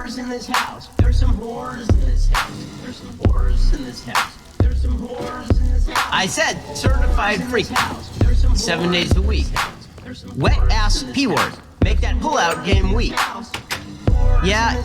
whores in this house. There's some whores in this house. There's some whores in this house. There's some whores in this house. I said certified freak. 7 days a week. Wet ass P word. Make that pullout game weak. Yeah,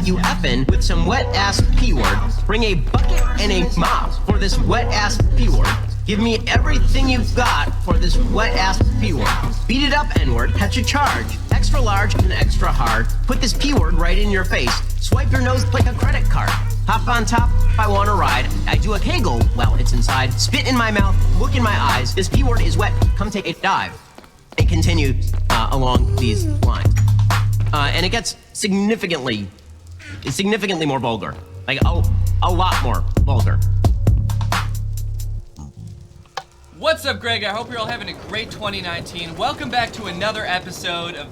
you effin' with some wet ass P word. Bring a bucket and a mop for this wet ass P word. Give me everything you've got for this wet ass P word. Beat it up, N word, catch a charge. Extra large and extra hard. Put this P word right in your face. Swipe your nose like a credit card. Hop on top if I want to ride. I do a kegel while it's inside. Spit in my mouth, look in my eyes. This P word is wet, come take a dive. It continues along these lines. And it gets significantly more vulgar. Like, a lot more vulgar. What's up, Greg? I hope you're all having a great 2019. Welcome back to another episode of...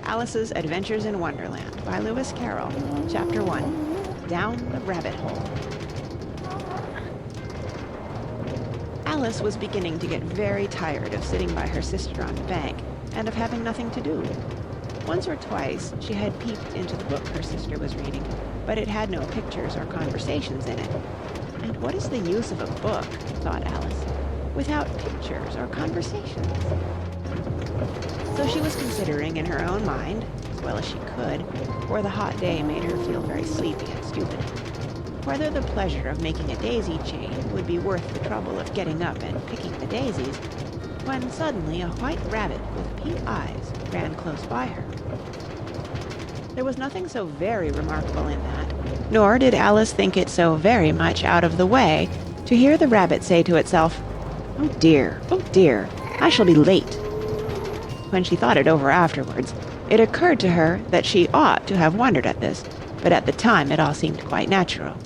Alice's Adventures in Wonderland by Lewis Carroll. Chapter 1. Down the Rabbit Hole. Alice was beginning to get very tired of sitting by her sister on the bank and of having nothing to do. Once or twice she had peeped into the book her sister was reading, but it had no pictures or conversations in it. And what is the use of a book, thought Alice, without pictures or conversations? So she was considering in her own mind, as well as she could, for the hot day made her feel very sleepy and stupid, whether the pleasure of making a daisy chain would be worth the trouble of getting up and picking the daisies, when suddenly a white rabbit with pink eyes ran close by her. There was nothing so very remarkable in that, nor did Alice think it so very much out of the way to hear the rabbit say to itself, oh dear, I shall be late." When she thought it over afterwards, it occurred to her that she ought to have wondered at this, but at the time it all seemed quite natural.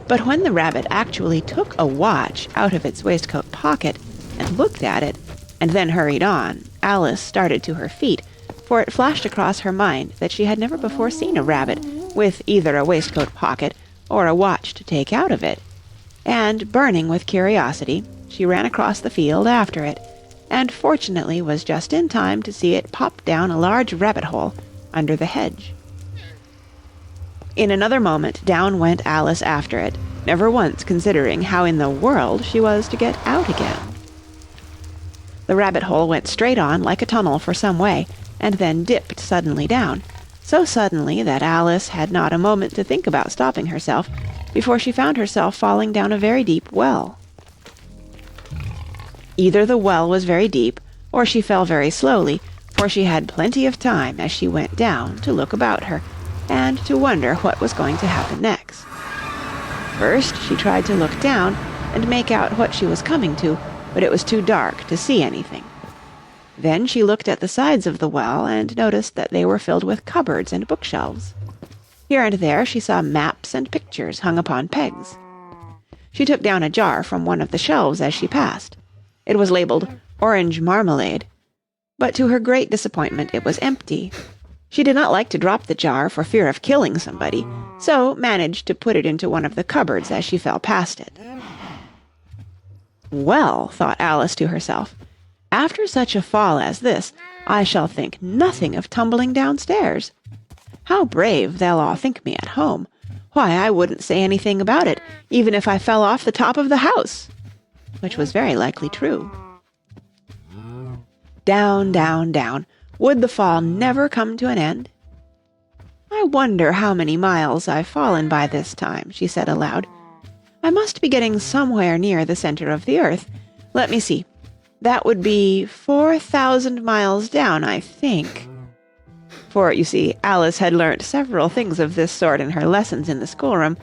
But when the rabbit actually took a watch out of its waistcoat pocket and looked at it, and then hurried on, Alice started to her feet, for it flashed across her mind that she had never before seen a rabbit with either a waistcoat pocket or a watch to take out of it, and, burning with curiosity, she ran across the field after it, and fortunately was just in time to see it pop down a large rabbit hole under the hedge. In another moment down went Alice after it, never once considering how in the world she was to get out again. The rabbit hole went straight on like a tunnel for some way, and then dipped suddenly down, so suddenly that Alice had not a moment to think about stopping herself before she found herself falling down a very deep well. Either the well was very deep, or she fell very slowly, for she had plenty of time as she went down to look about her, and to wonder what was going to happen next. First she tried to look down and make out what she was coming to, but it was too dark to see anything. Then she looked at the sides of the well and noticed that they were filled with cupboards and bookshelves. Here and there she saw maps and pictures hung upon pegs. She took down a jar from one of the shelves as she passed. It was labeled Orange Marmalade, but to her great disappointment it was empty. She did not like to drop the jar for fear of killing somebody, so managed to put it into one of the cupboards as she fell past it. Well, thought Alice to herself, after such a fall as this, I shall think nothing of tumbling downstairs. How brave they'll all think me at home. Why, I wouldn't say anything about it, even if I fell off the top of the house. Which was very likely true. Down, down, down. Would the fall never come to an end? I wonder how many miles I've fallen by this time, she said aloud. I must be getting somewhere near the center of the earth. Let me see. That would be 4,000 miles down, I think. For, you see, Alice had learnt several things of this sort in her lessons in the schoolroom,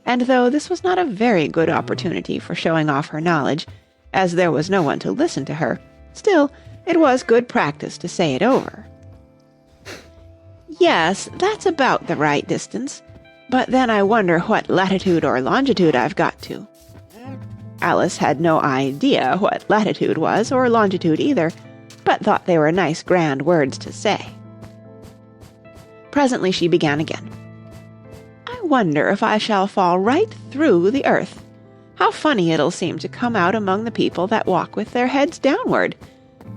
and though this was not a very good opportunity for showing off her knowledge, as there was no one to listen to her, still, it was good practice to say it over. Yes, that's about the right distance, but then I wonder what latitude or longitude I've got to. Alice had no idea what latitude was, or longitude either, but thought they were nice grand words to say. Presently she began again. I wonder if I shall fall right through the earth. How funny it'll seem to come out among the people that walk with their heads downward.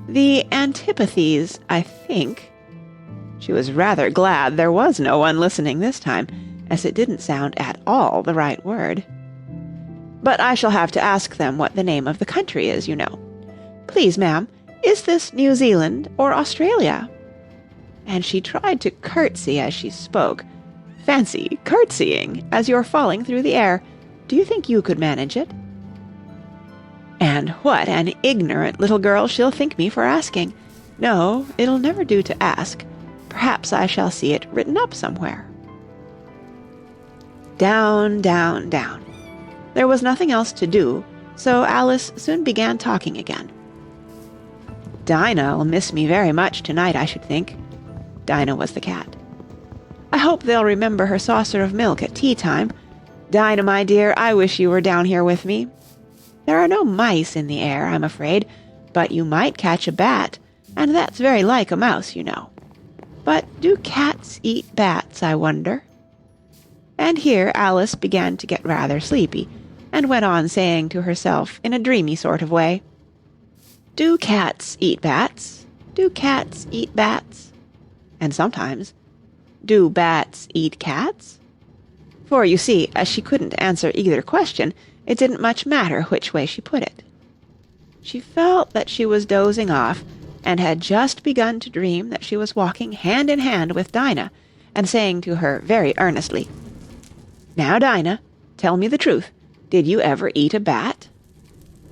The antipathies, I think. She was rather glad there was no one listening this time, as it didn't sound at all the right word. But I shall have to ask them what the name of the country is, you know. Please, ma'am, is this New Zealand or Australia? And she tried to curtsy as she spoke. Fancy curtsying as you're falling through the air. Do you think you could manage it? And what an ignorant little girl she'll think me for asking. No, it'll never do to ask. Perhaps I shall see it written up somewhere. Down, down, down. There was nothing else to do, so Alice soon began talking again. Dinah'll miss me very much tonight, I should think. Dinah was the cat. I hope they'll remember her saucer of milk at tea time. Dinah, my dear, I wish you were down here with me. There are no mice in the air, I'm afraid, but you might catch a bat, and that's very like a mouse, you know. But do cats eat bats, I wonder? And here Alice began to get rather sleepy, and went on saying to herself in a dreamy sort of way, Do cats eat bats? Do cats eat bats? And sometimes, Do bats eat cats? For, you see, as she couldn't answer either question, it didn't much matter which way she put it. She felt that she was dozing off, and had just begun to dream that she was walking hand in hand with Dinah, and saying to her very earnestly, Now, Dinah, tell me the truth. Did you ever eat a bat?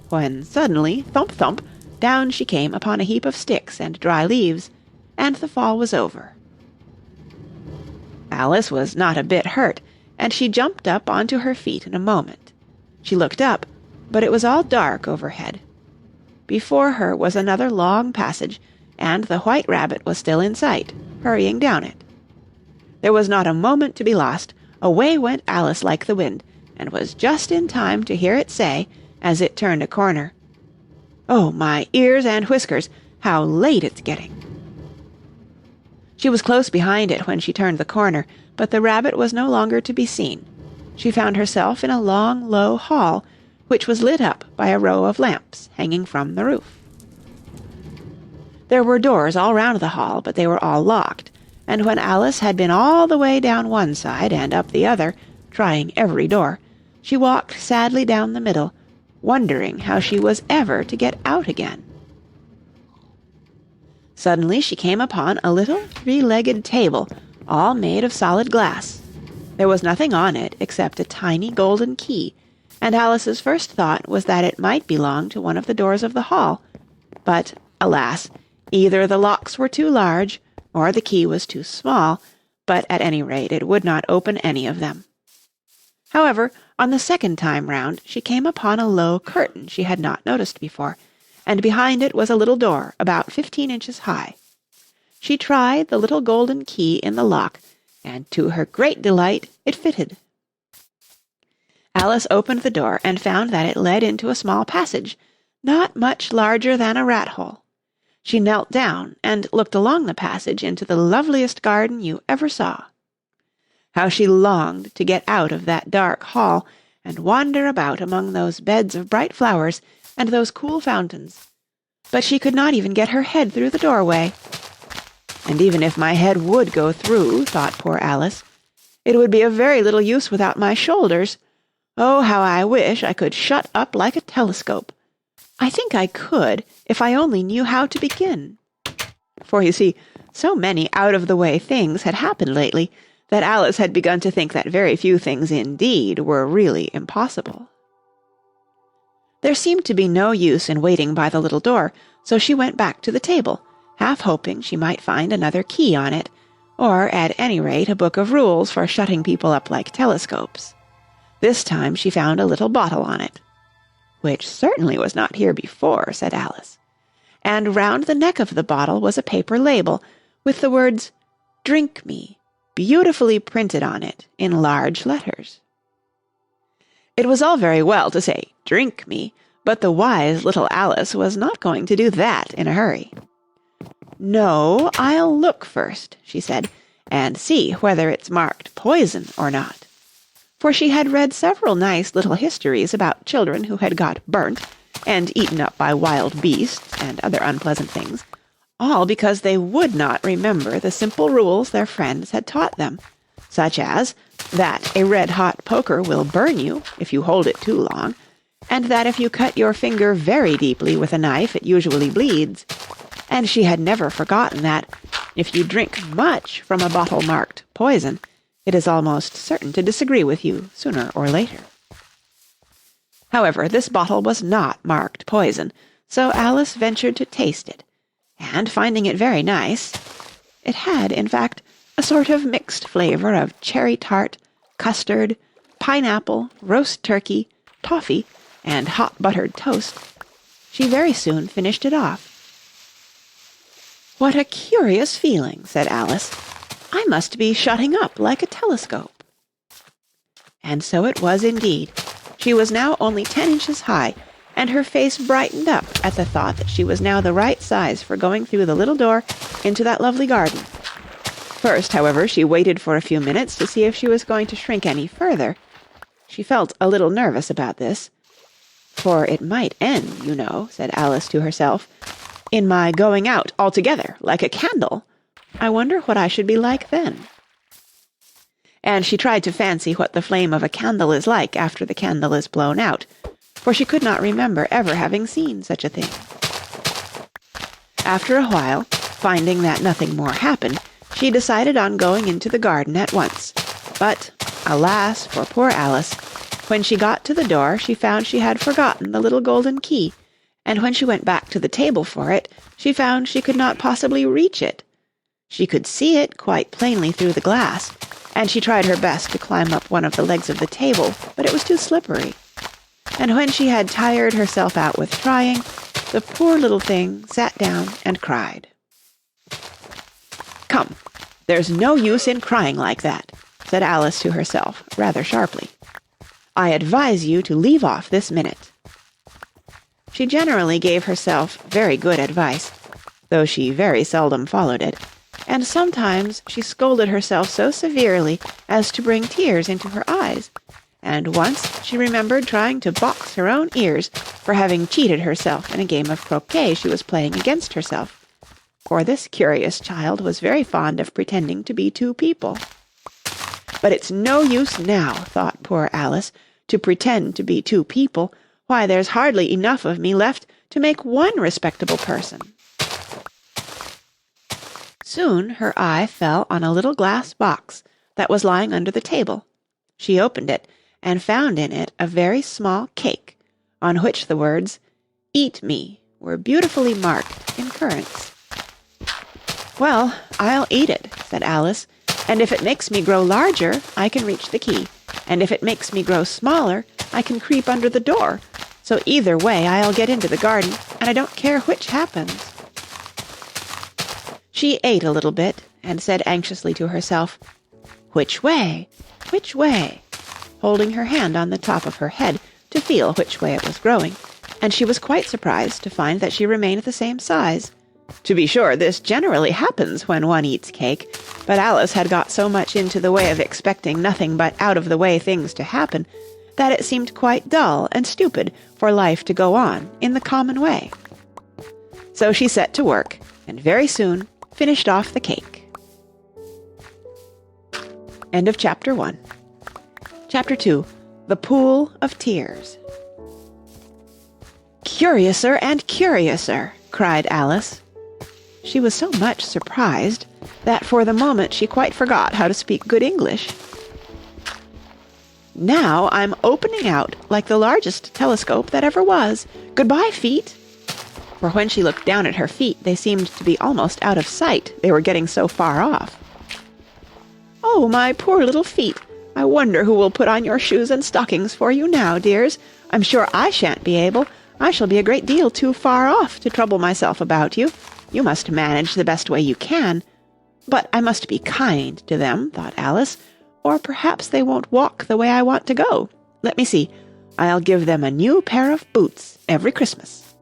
When suddenly, thump, thump, down she came upon a heap of sticks and dry leaves, and the fall was over. Alice was not a bit hurt, and she jumped up onto her feet in a moment. She looked up, but it was all dark overhead. Before her was another long passage, and the White Rabbit was still in sight, hurrying down it. There was not a moment to be lost. Away went Alice like the wind, and was just in time to hear it say, as it turned a corner, Oh, my ears and whiskers, how late it's getting. She was close behind it when she turned the corner, but the rabbit was no longer to be seen. She found herself in a long, low hall, which was lit up by a row of lamps hanging from the roof. There were doors all round the hall, but they were all locked, and when Alice had been all the way down one side and up the other, trying every door, she walked sadly down the middle, wondering how she was ever to get out again. Suddenly she came upon a little three-legged table, all made of solid glass. There was nothing on it except a tiny golden key, and Alice's first thought was that it might belong to one of the doors of the hall. But, alas, either the locks were too large, or the key was too small, but at any rate it would not open any of them. However, on the second time round she came upon a low curtain she had not noticed before, and behind it was a little door about 15 inches high. She tried the little golden key in the lock, and to her great delight it fitted. Alice opened the door and found that it led into a small passage, not much larger than a rat-hole. She knelt down and looked along the passage into the loveliest garden you ever saw. How she longed to get out of that dark hall and wander about among those beds of bright flowers and those cool fountains. But she could not even get her head through the doorway. And even if my head would go through, thought poor Alice, it would be of very little use without my shoulders. Oh, how I wish I could shut up like a telescope. I think I could, if I only knew how to begin. For, you see, so many out-of-the-way things had happened lately that Alice had begun to think that very few things indeed were really impossible. There seemed to be no use in waiting by the little door, so she went back to the table, half hoping she might find another key on it, or at any rate a book of rules for shutting people up like telescopes. This time she found a little bottle on it. "Which certainly was not here before," said Alice. And round the neck of the bottle was a paper label with the words, "Drink me," beautifully printed on it in large letters. It was all very well to say, "Drink me," but the wise little Alice was not going to do that in a hurry. "No, I'll look first," she said, "and see whether it's marked poison or not." For she had read several nice little histories about children who had got burnt and eaten up by wild beasts and other unpleasant things, all because they would not remember the simple rules their friends had taught them, such as that a red-hot poker will burn you if you hold it too long, and that if you cut your finger very deeply with a knife it usually bleeds, and she had never forgotten that, if you drink much from a bottle marked poison, it is almost certain to disagree with you sooner or later. However, this bottle was not marked poison, so Alice ventured to taste it, and finding it very nice, it had, in fact, a sort of mixed flavor of cherry tart, custard, pineapple, roast turkey, toffee, and hot buttered toast, she very soon finished it off. "What a curious feeling," said Alice. "I must be shutting up like a telescope." And so it was indeed. She was now only 10 inches high, and her face brightened up at the thought that she was now the right size for going through the little door into that lovely garden. First, however, she waited for a few minutes to see if she was going to shrink any further. She felt a little nervous about this. "For it might end, you know," said Alice to herself, "in my going out altogether, like a candle. I wonder what I should be like then." And she tried to fancy what the flame of a candle is like after the candle is blown out, for she could not remember ever having seen such a thing. After a while, finding that nothing more happened, she decided on going into the garden at once. But, alas for poor Alice, when she got to the door she found she had forgotten the little golden key, and when she went back to the table for it, she found she could not possibly reach it. She could see it quite plainly through the glass, and she tried her best to climb up one of the legs of the table, but it was too slippery. And when she had tired herself out with trying, the poor little thing sat down and cried. "Come, there's no use in crying like that," said Alice to herself, rather sharply. "I advise you to leave off this minute." She generally gave herself very good advice, though she very seldom followed it, and sometimes she scolded herself so severely as to bring tears into her eyes, and once she remembered trying to box her own ears for having cheated herself in a game of croquet she was playing against herself, for this curious child was very fond of pretending to be two people. "But it's no use now," thought poor Alice, "to pretend to be two people. Why, there's hardly enough of me left to make one respectable person." Soon her eye fell on a little glass box that was lying under the table. She opened it, and found in it a very small cake, on which the words, "Eat me," were beautifully marked in currants. "Well, I'll eat it," said Alice, "and if it makes me grow larger, I can reach the key, and if it makes me grow smaller, I can creep under the door, so either way I'll get into the garden, and I don't care which happens." She ate a little bit, and said anxiously to herself, "Which way? Which way?" holding her hand on the top of her head to feel which way it was growing, and she was quite surprised to find that she remained the same size. To be sure, this generally happens when one eats cake, but Alice had got so much into the way of expecting nothing but out-of-the-way things to happen, that it seemed quite dull and stupid for life to go on in the common way. So she set to work, and very soon finished off the cake. End of Chapter 1. Chapter 2. The Pool of Tears. "Curiouser and curiouser!" cried Alice. She was so much surprised that for the moment she quite forgot how to speak good English. "Now I'm opening out like the largest telescope that ever was. Goodbye, feet!" For when she looked down at her feet, they seemed to be almost out of sight, they were getting so far off. "Oh, my poor little feet! I wonder who will put on your shoes and stockings for you now, dears. I'm sure I shan't be able. I shall be a great deal too far off to trouble myself about you. You must manage the best way you can. But I must be kind to them, thought Alice, or perhaps they won't walk the way I want to go. Let me see. I'll give them a new pair of boots every Christmas.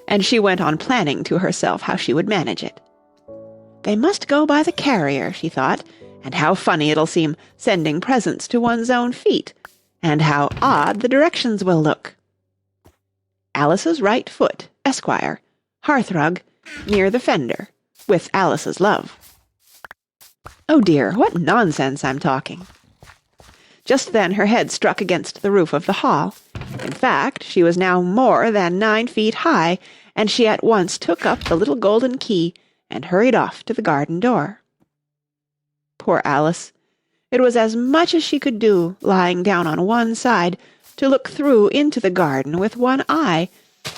And she went on planning to herself how she would manage it. They must go by the carrier, she thought, and how funny it'll seem sending presents to one's own feet, and how odd the directions will look. Alice's right foot, Esquire, hearthrug, near the fender, with Alice's love. Oh dear, what nonsense I'm talking. Just then her head struck against the roof of the hall. In fact, she was now more than 9 feet high, and she at once took up the little golden key and hurried off to the garden door. Poor Alice! It was as much as she could do, lying down on one side, to look through into the garden with one eye,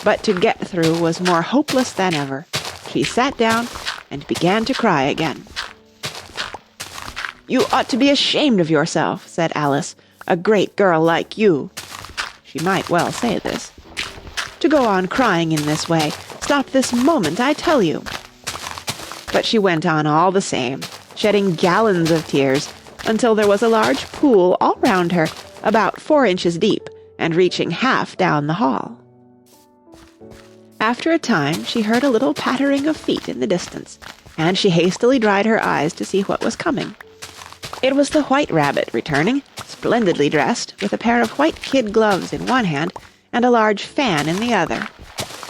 but to get through was more hopeless than ever. She sat down and began to cry again. "You ought to be ashamed of yourself," said Alice, "a great girl like you." She might well say this. "To go on crying in this way. Stop this moment, I tell you." But she went on all the same, shedding gallons of tears, until there was a large pool all round her, about 4 inches deep, and reaching half down the hall. After a time she heard a little pattering of feet in the distance, and she hastily dried her eyes to see what was coming. It was the White Rabbit returning, splendidly dressed, with a pair of white kid gloves in one hand and a large fan in the other.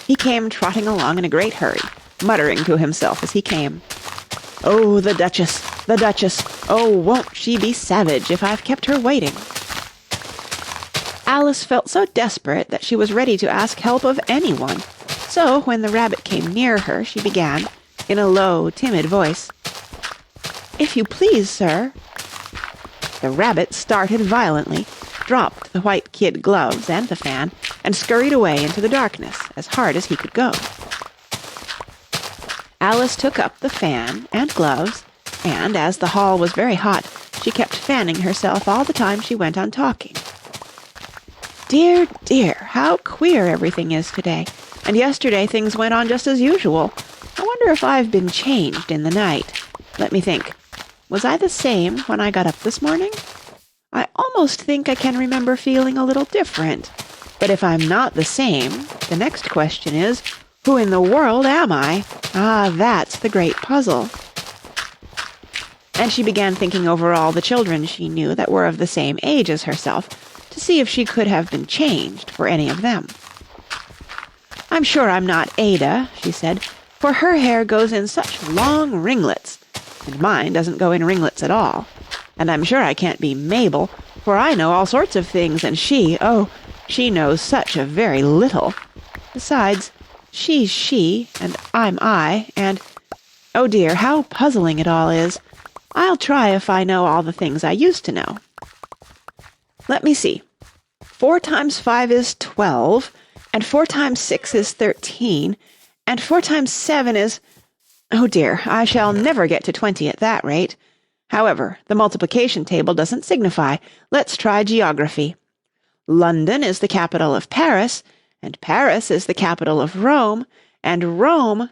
He came trotting along in a great hurry, muttering to himself as he came, "Oh, the Duchess, the Duchess! Oh, won't she be savage if I've kept her waiting!" Alice felt so desperate that she was ready to ask help of anyone. So when the rabbit came near her, she began, in a low, timid voice, "If you please, sir." The rabbit started violently, dropped the white kid gloves and the fan, and scurried away into the darkness as hard as he could go. Alice took up the fan and gloves, and, as the hall was very hot, she kept fanning herself all the time she went on talking. "Dear, dear, how queer everything is today, and yesterday things went on just as usual. I wonder if I've been changed in the night. Let me think. Was I the same when I got up this morning? I almost think I can remember feeling a little different. But if I'm not the same, the next question is, who in the world am I? Ah, that's the great puzzle." And she began thinking over all the children she knew that were of the same age as herself, to see if she could have been changed for any of them. "I'm sure I'm not Ada," she said, "for her hair goes in such long ringlets, and mine doesn't go in ringlets at all. And I'm sure I can't be Mabel, for I know all sorts of things, and she knows such a very little. Besides, she's she, and I'm I, and, oh dear, how puzzling it all is. I'll try if I know all the things I used to know. Let me see. 4 times 5 is 12, and 4 times 6 is 13, and 4 times 7 is... Oh dear, I shall never get to 20 at that rate. However, the multiplication table doesn't signify. Let's try geography. London is the capital of Paris, and Paris is the capital of Rome, and Rome...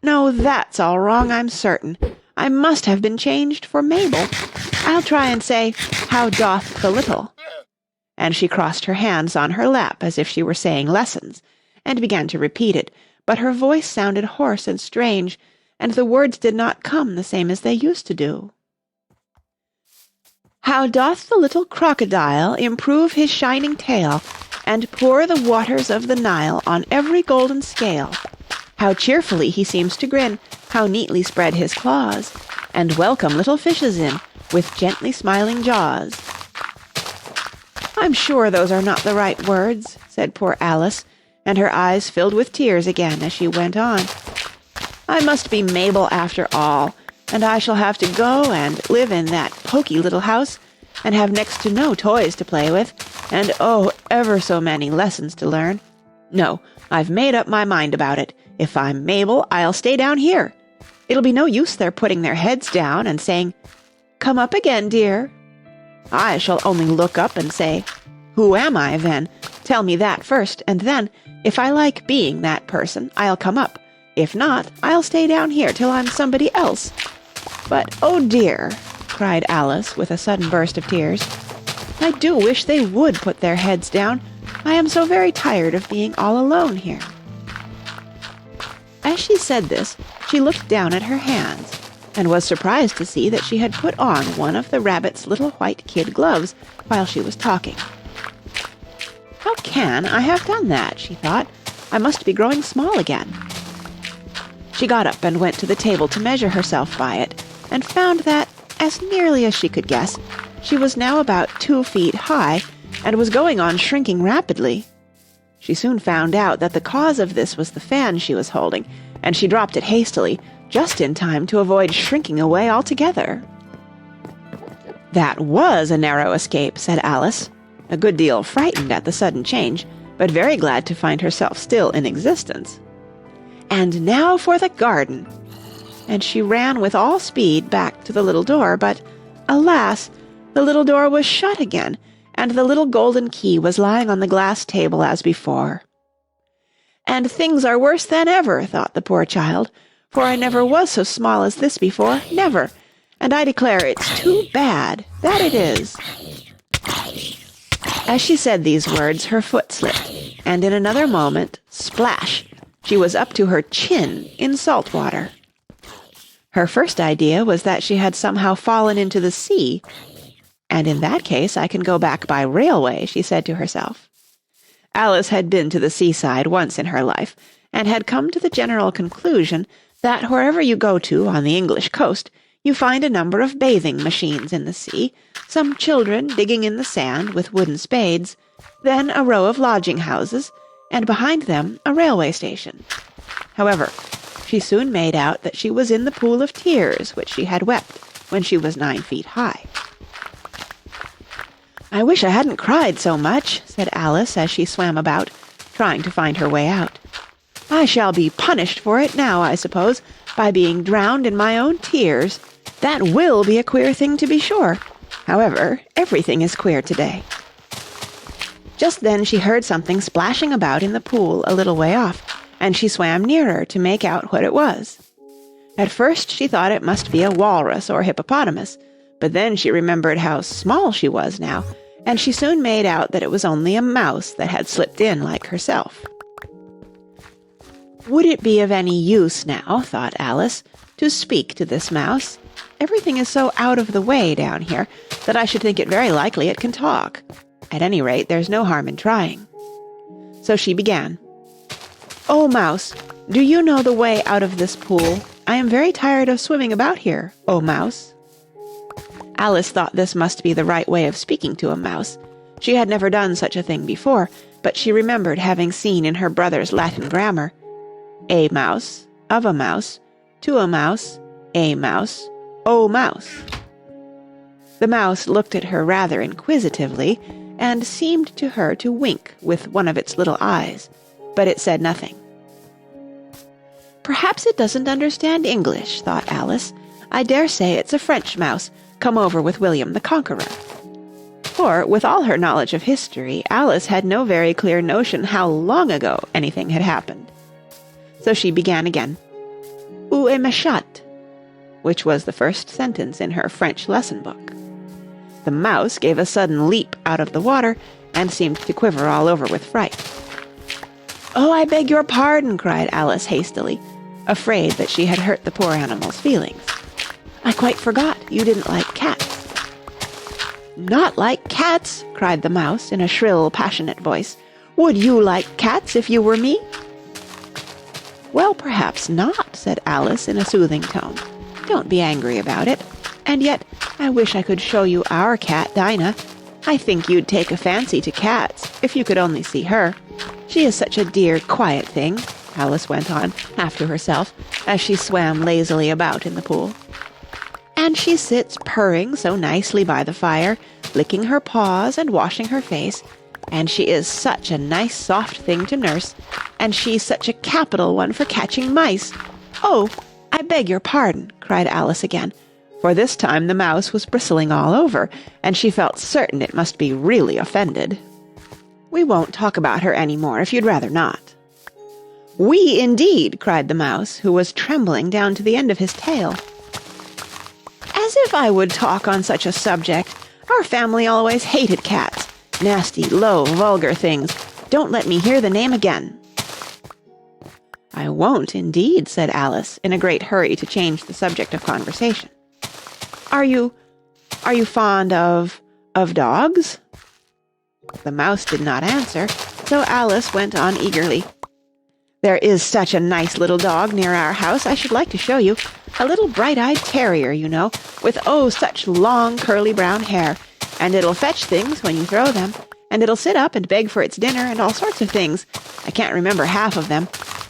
No, that's all wrong, I'm certain. I must have been changed for Mabel. I'll try and say, how doth the little? And she crossed her hands on her lap as if she were saying lessons, and began to repeat it, but her voice sounded hoarse and strange, and the words did not come the same as they used to do. How doth the little crocodile improve his shining tail, and pour the waters of the Nile on every golden scale? How cheerfully he seems to grin, how neatly spread his claws, and welcome little fishes in, with gently smiling jaws. I'm sure those are not the right words, said poor Alice, and her eyes filled with tears again as she went on. I must be Mabel after all, and I shall have to go and live in that poky little house, and have next to no toys to play with, and oh, ever so many lessons to learn. No, I've made up my mind about it. If I'm Mabel, I'll stay down here. It'll be no use their putting their heads down and saying, "Come up again, dear." I shall only look up and say, 'Who am I, then? Tell me that first, and then, if I like being that person, I'll come up. If not, I'll stay down here till I'm somebody else.' But, oh dear," cried Alice with a sudden burst of tears, "I do wish they would put their heads down. I am so very tired of being all alone here." As she said this, she looked down at her hands, and was surprised to see that she had put on one of the rabbit's little white kid gloves while she was talking. "How can I have done that?" she thought. "I must be growing small again." She got up and went to the table to measure herself by it, and found that, as nearly as she could guess, she was now about 2 feet high, and was going on shrinking rapidly. She soon found out that the cause of this was the fan she was holding, and she dropped it hastily, just in time to avoid shrinking away altogether. "That was a narrow escape," said Alice, a good deal frightened at the sudden change, but very glad to find herself still in existence. "And now for the garden!" And she ran with all speed back to the little door, but, alas, the little door was shut again, and the little golden key was lying on the glass table as before. "And things are worse than ever," thought the poor child, "for I never was so small as this before, never, and I declare it's too bad, that it is." As she said these words, her foot slipped, and in another moment, splash, she was up to her chin in salt water. Her first idea was that she had somehow fallen into the sea, and in that case I can go back by railway, she said to herself. Alice had been to the seaside once in her life, and had come to the general conclusion that wherever you go to on the English coast, you find a number of bathing machines in the sea, some children digging in the sand with wooden spades, then a row of lodging-houses, and behind them a railway station. However, she soon made out that she was in the pool of tears which she had wept when she was 9 feet high. "I wish I hadn't cried so much," said Alice as she swam about, trying to find her way out. "I shall be punished for it now, I suppose, by being drowned in my own tears. That will be a queer thing, to be sure. However, everything is queer today." Just then she heard something splashing about in the pool a little way off, and she swam nearer to make out what it was. At first she thought it must be a walrus or hippopotamus, but then she remembered how small she was now, and she soon made out that it was only a mouse that had slipped in like herself. "Would it be of any use now," thought Alice, "to speak to this mouse? Everything is so out of the way down here that I should think it very likely it can talk. At any rate, there's no harm in trying." So she began. "Oh, Mouse, do you know the way out of this pool? I am very tired of swimming about here, oh Mouse." Alice thought this must be the right way of speaking to a mouse. She had never done such a thing before, but she remembered having seen in her brother's Latin grammar, "A mouse, of a mouse, to a mouse, a mouse, oh mouse." The mouse looked at her rather inquisitively, and seemed to her to wink with one of its little eyes, but it said nothing. "Perhaps it doesn't understand English," thought Alice. "I dare say it's a French mouse, come over with William the Conqueror." For, with all her knowledge of history, Alice had no very clear notion how long ago anything had happened. So she began again, "Où est ma chatte?" which was the first sentence in her French lesson book. The mouse gave a sudden leap out of the water, and seemed to quiver all over with fright. "Oh, I beg your pardon," cried Alice hastily, afraid that she had hurt the poor animal's feelings. "I quite forgot you didn't like cats." "Not like cats!" cried the mouse in a shrill, passionate voice. "Would you like cats if you were me?" "Well, perhaps not," said Alice in a soothing tone. "Don't be angry about it. And yet, I wish I could show you our cat, Dinah. I think you'd take a fancy to cats, if you could only see her. She is such a dear, quiet thing," Alice went on, half to herself, as she swam lazily about in the pool. "And she sits purring so nicely by the fire, licking her paws and washing her face, and she is such a nice soft thing to nurse, and she's such a capital one for catching mice. Oh, I beg your pardon," cried Alice again, For this time the mouse was bristling all over, and she felt certain it must be really offended. "We won't talk about her any more, if you'd rather not." "We, indeed!" cried the mouse, who was trembling down to the end of his tail. "As if I would talk on such a subject! Our family always hated cats. Nasty, low, vulgar things. Don't let me hear the name again." "I won't, indeed," said Alice, in a great hurry to change the subject of conversation. Are you fond of dogs?" The mouse did not answer, so Alice went on eagerly. "There is such a nice little dog near our house I should like to show you. A little bright-eyed terrier, you know, with oh such long curly brown hair, and it'll fetch things when you throw them, and it'll sit up and beg for its dinner and all sorts of things. I can't remember half of them.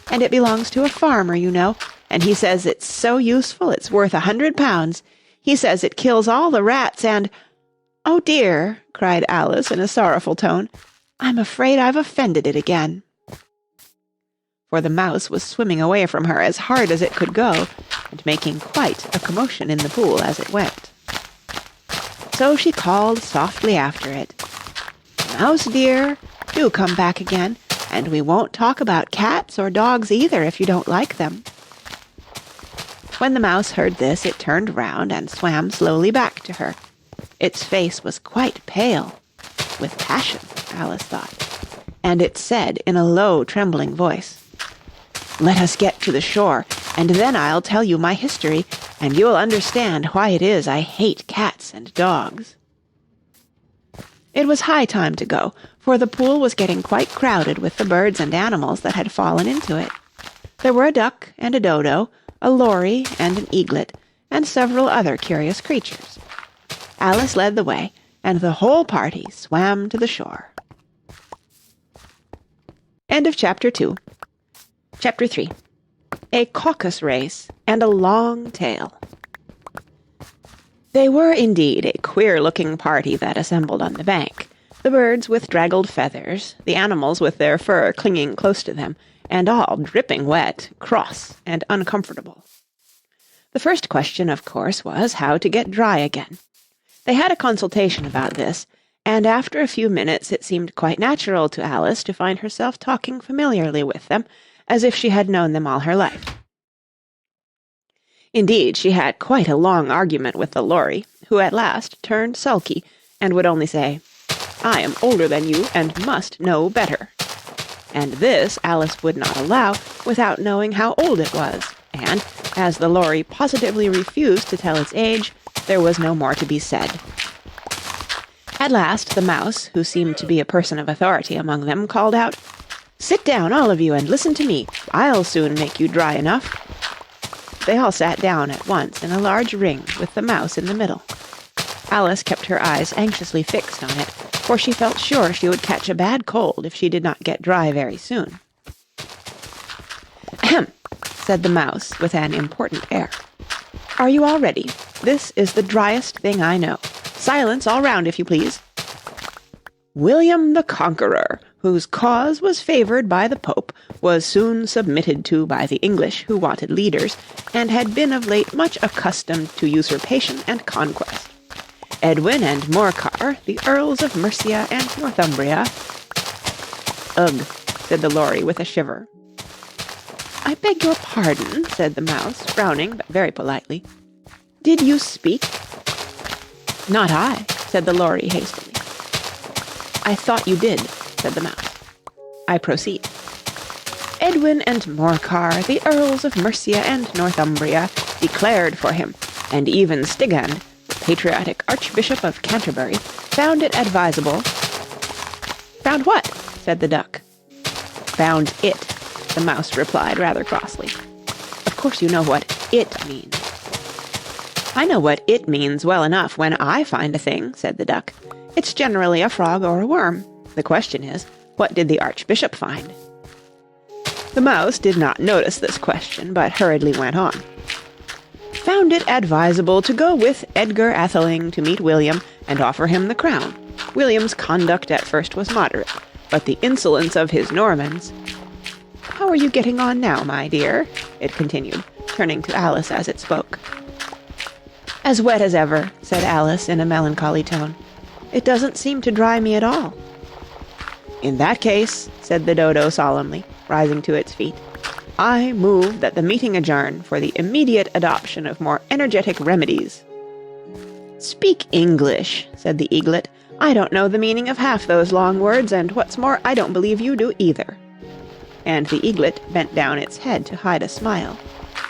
And it belongs to a farmer, you know, and he says it's so useful it's worth 100 pounds. He says it kills all the rats and—" "Oh dear," cried Alice in a sorrowful tone, "I'm afraid I've offended it again." For the mouse was swimming away from her as hard as it could go, and making quite a commotion in the pool as it went. So she called softly after it, "Mouse dear, do come back again, and we won't talk about cats or dogs either if you don't like them." When the mouse heard this, it turned round and swam slowly back to her. Its face was quite pale, with passion, Alice thought, and it said in a low, trembling voice, "Let us get to the shore, and then I'll tell you my history, and you'll understand why it is I hate cats and dogs." It was high time to go, for the pool was getting quite crowded with the birds and animals that had fallen into it. There were a duck and a dodo, a lory and an eaglet, and several other curious creatures. Alice led the way, and the whole party swam to the shore. End of Chapter 2. Chapter 3. A Caucus Race and a Long Tail. They were indeed a queer-looking party that assembled on the bank, the birds with draggled feathers, the animals with their fur clinging close to them, and all dripping wet, cross, and uncomfortable. The first question, of course, was how to get dry again. They had a consultation about this, and after a few minutes it seemed quite natural to Alice to find herself talking familiarly with them, as if she had known them all her life. Indeed, she had quite a long argument with the lory, who at last turned sulky, and would only say, "I am older than you, and must know better." And this Alice would not allow without knowing how old it was, and, as the lory positively refused to tell its age, there was no more to be said. At last the mouse, who seemed to be a person of authority among them, called out, "Sit down, all of you, and listen to me. I'll soon make you dry enough." They all sat down at once in a large ring with the mouse in the middle. Alice kept her eyes anxiously fixed on it, for she felt sure she would catch a bad cold if she did not get dry very soon. "Ahem," said the mouse with an important air. "Are you all ready? This is the driest thing I know. Silence all round, if you please. William the Conqueror, whose cause was favoured by the Pope, was soon submitted to by the English, who wanted leaders, and had been of late much accustomed to usurpation and conquest. Edwin and Morcar, the Earls of Mercia and Northumbria—" "Ugh," said the lory with a shiver. "I beg your pardon," said the mouse, frowning, but very politely. "Did you speak?" "Not I," said the lory hastily. "I thought you did," said the mouse. "I proceed. Edwin and Morcar, the Earls of Mercia and Northumbria, declared for him, and even Stigand, the patriotic Archbishop of Canterbury, found it advisable—" "Found what?" said the duck. "Found it," the mouse replied rather crossly. "Of course you know what it means." "I know what it means well enough when I find a thing," said the duck. "It's generally a frog or a worm. The question is, what did the Archbishop find?" The mouse did not notice this question, but hurriedly went on. "Found it advisable to go with Edgar Atheling to meet William and offer him the crown. William's conduct at first was moderate, but the insolence of his Normans— How are you getting on now, my dear?" it continued, turning to Alice as it spoke. "As wet as ever," said Alice in a melancholy tone. "It doesn't seem to dry me at all." "In that case," said the Dodo solemnly, rising to its feet, "I move that the meeting adjourn for the immediate adoption of more energetic remedies." "Speak English," said the Eaglet. "I don't know the meaning of half those long words, and what's more, I don't believe you do either." And the Eaglet bent down its head to hide a smile.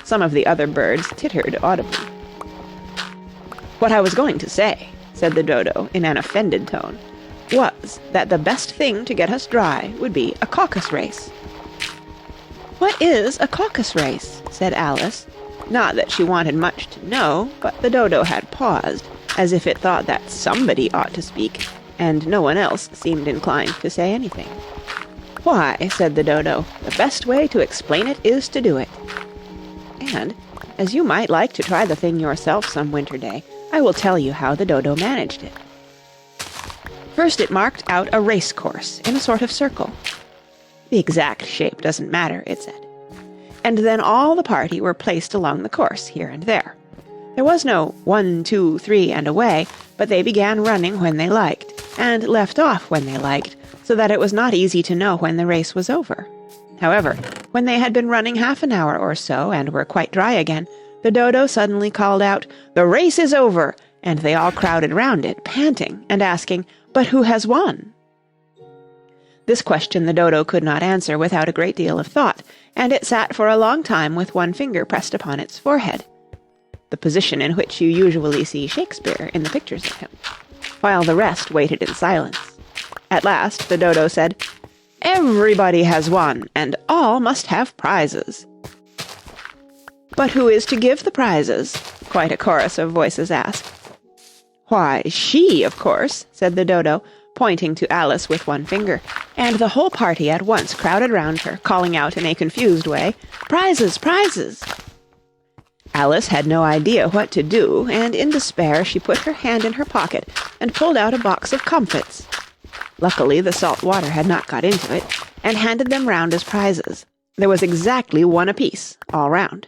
Some of the other birds tittered audibly. "What I was going to say," said the Dodo in an offended tone, "was that the best thing to get us dry would be a caucus race." "What is a caucus race?" said Alice. Not that she wanted much to know, but the Dodo had paused, as if it thought that somebody ought to speak, and no one else seemed inclined to say anything. "Why," said the Dodo, "the best way to explain it is to do it. And, as you might like to try the thing yourself some winter day, I will tell you how the Dodo managed it. First it marked out a race course in a sort of circle. The exact shape doesn't matter, it said. And then all the party were placed along the course, here and there. There was no 1, 2, 3, and away, but they began running when they liked, and left off when they liked, so that it was not easy to know when the race was over. However, when they had been running half an hour or so, and were quite dry again, the Dodo suddenly called out, "The race is over!" and they all crowded round it, panting, and asking, "But who has won?" This question the Dodo could not answer without a great deal of thought, and it sat for a long time with one finger pressed upon its forehead, the position in which you usually see Shakespeare in the pictures of him, while the rest waited in silence. At last the Dodo said, "Everybody has won, and all must have prizes." "But who is to give the prizes?" quite a chorus of voices asked. "Why, she, of course," said the Dodo, pointing to Alice with one finger, and the whole party at once crowded round her, calling out in a confused way, "Prizes! Prizes!" Alice had no idea what to do, and in despair she put her hand in her pocket and pulled out a box of comfits. Luckily the salt water had not got into it, and handed them round as prizes. There was exactly one apiece, all round.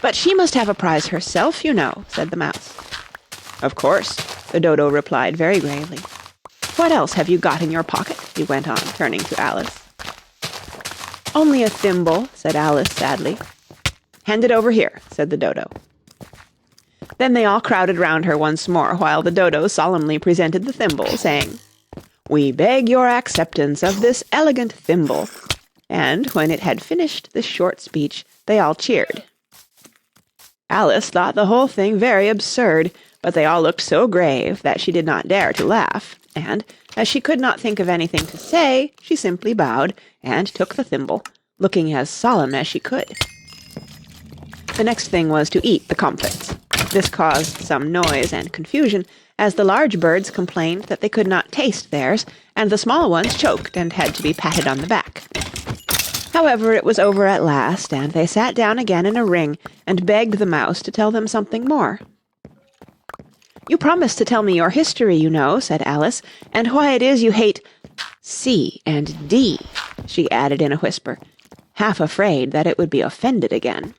"But she must have a prize herself, you know," said the Mouse. "Of course," the Dodo replied very gravely. "What else have you got in your pocket?" he went on, turning to Alice. "Only a thimble," said Alice sadly. "Hand it over here," said the Dodo. Then they all crowded round her once more, while the Dodo solemnly presented the thimble, saying, "We beg your acceptance of this elegant thimble." And when it had finished this short speech, they all cheered. Alice thought the whole thing very absurd, but they all looked so grave that she did not dare to laugh, and, as she could not think of anything to say, she simply bowed, and took the thimble, looking as solemn as she could. The next thing was to eat the comfits. This caused some noise and confusion, as the large birds complained that they could not taste theirs, and the small ones choked and had to be patted on the back. However, it was over at last, and they sat down again in a ring and begged the Mouse to tell them something more. "You promised to tell me your history, you know," said Alice, "and why it is you hate C and D," she added in a whisper, half afraid that it would be offended again.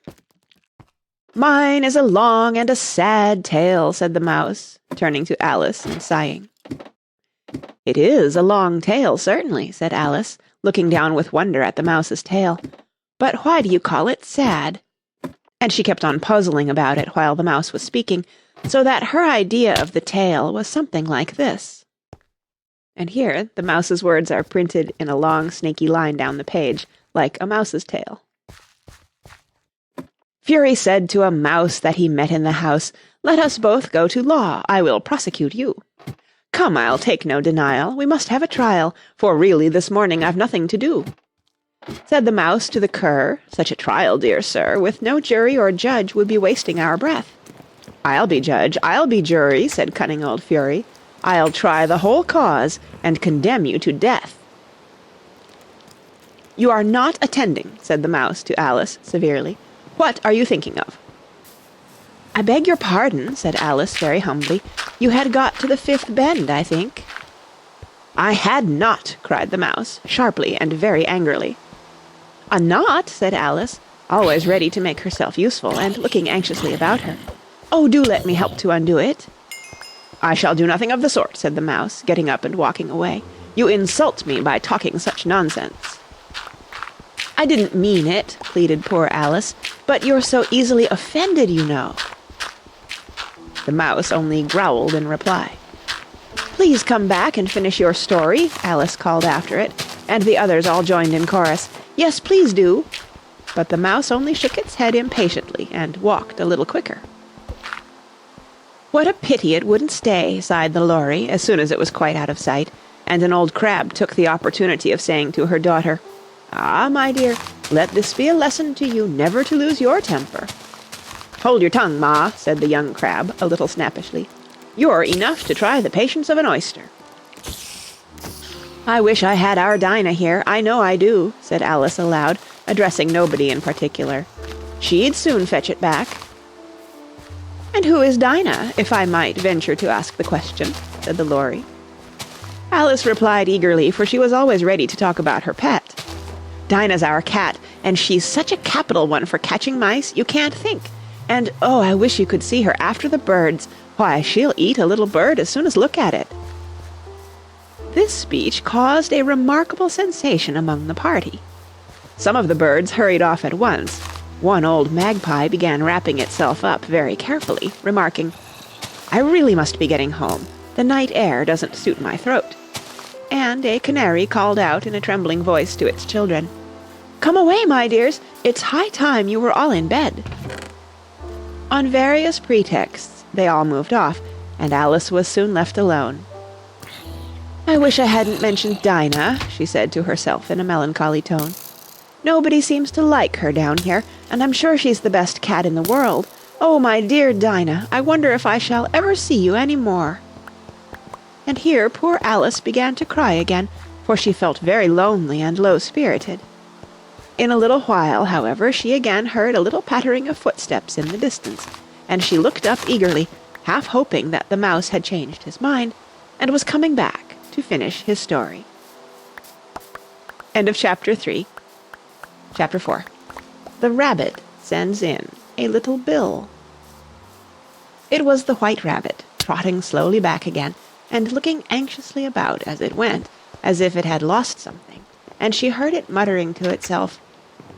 "Mine is a long and a sad tale," said the Mouse, turning to Alice and sighing. "It is a long tale, certainly," said Alice, looking down with wonder at the Mouse's tail. "But why do you call it sad?" And she kept on puzzling about it while the Mouse was speaking, so that her idea of the tale was something like this. And here the Mouse's words are printed in a long snaky line down the page, like a mouse's tail. "Fury said to a mouse that he met in the house, 'Let us both go to law, I will prosecute you.' 'Come, I'll take no denial, we must have a trial, for really this morning I've nothing to do.' Said the Mouse to the Cur, 'Such a trial, dear sir, with no jury or judge would be wasting our breath.' 'I'll be judge, I'll be jury,' said cunning old Fury. 'I'll try the whole cause, and condemn you to death.' 'You are not attending,' said the Mouse to Alice severely. 'What are you thinking of?' 'I beg your pardon,' said Alice very humbly. 'You had got to the fifth bend, I think.' 'I had not,' cried the Mouse, sharply and very angrily. 'A not?' said Alice, always ready to make herself useful, and looking anxiously about her. "Oh, do let me help to undo it." "I shall do nothing of the sort," said the mouse, getting up and walking away. "You insult me by talking such nonsense." "I didn't mean it," pleaded poor Alice, "but you're so easily offended, you know." The mouse only growled in reply. "Please come back and finish your story," Alice called after it, and the others all joined in chorus. "Yes, please do." But the mouse only shook its head impatiently and walked a little quicker. "What a pity it wouldn't stay," sighed the Lory, as soon as it was quite out of sight, and an old crab took the opportunity of saying to her daughter, "Ah, my dear, let this be a lesson to you never to lose your temper." "Hold your tongue, Ma," said the young crab, a little snappishly. "You're enough to try the patience of an oyster." "I wish I had our Dinah here, I know I do," said Alice aloud, addressing nobody in particular. "She'd soon fetch it back." "And who is Dinah, if I might venture to ask the question?" said the Lory. Alice replied eagerly, for she was always ready to talk about her pet. "Dinah's our cat, and she's such a capital one for catching mice, you can't think. And, oh, I wish you could see her after the birds. Why, she'll eat a little bird as soon as look at it." This speech caused a remarkable sensation among the party. Some of the birds hurried off at once. One old magpie began wrapping itself up very carefully, remarking, "I really must be getting home. The night air doesn't suit my throat." And a canary called out in a trembling voice to its children, "Come away, my dears. It's high time you were all in bed." On various pretexts, they all moved off, and Alice was soon left alone. "I wish I hadn't mentioned Dinah," she said to herself in a melancholy tone. "Nobody seems to like her down here, and I'm sure she's the best cat in the world. Oh, my dear Dinah, I wonder if I shall ever see you any more." And here poor Alice began to cry again, for she felt very lonely and low-spirited. In a little while, however, she again heard a little pattering of footsteps in the distance, and she looked up eagerly, half hoping that the mouse had changed his mind, and was coming back to finish his story. End of Chapter 3. Chapter 4. The Rabbit Sends in a Little Bill. It was the White Rabbit, trotting slowly back again, and looking anxiously about as it went, as if it had lost something, and she heard it muttering to itself,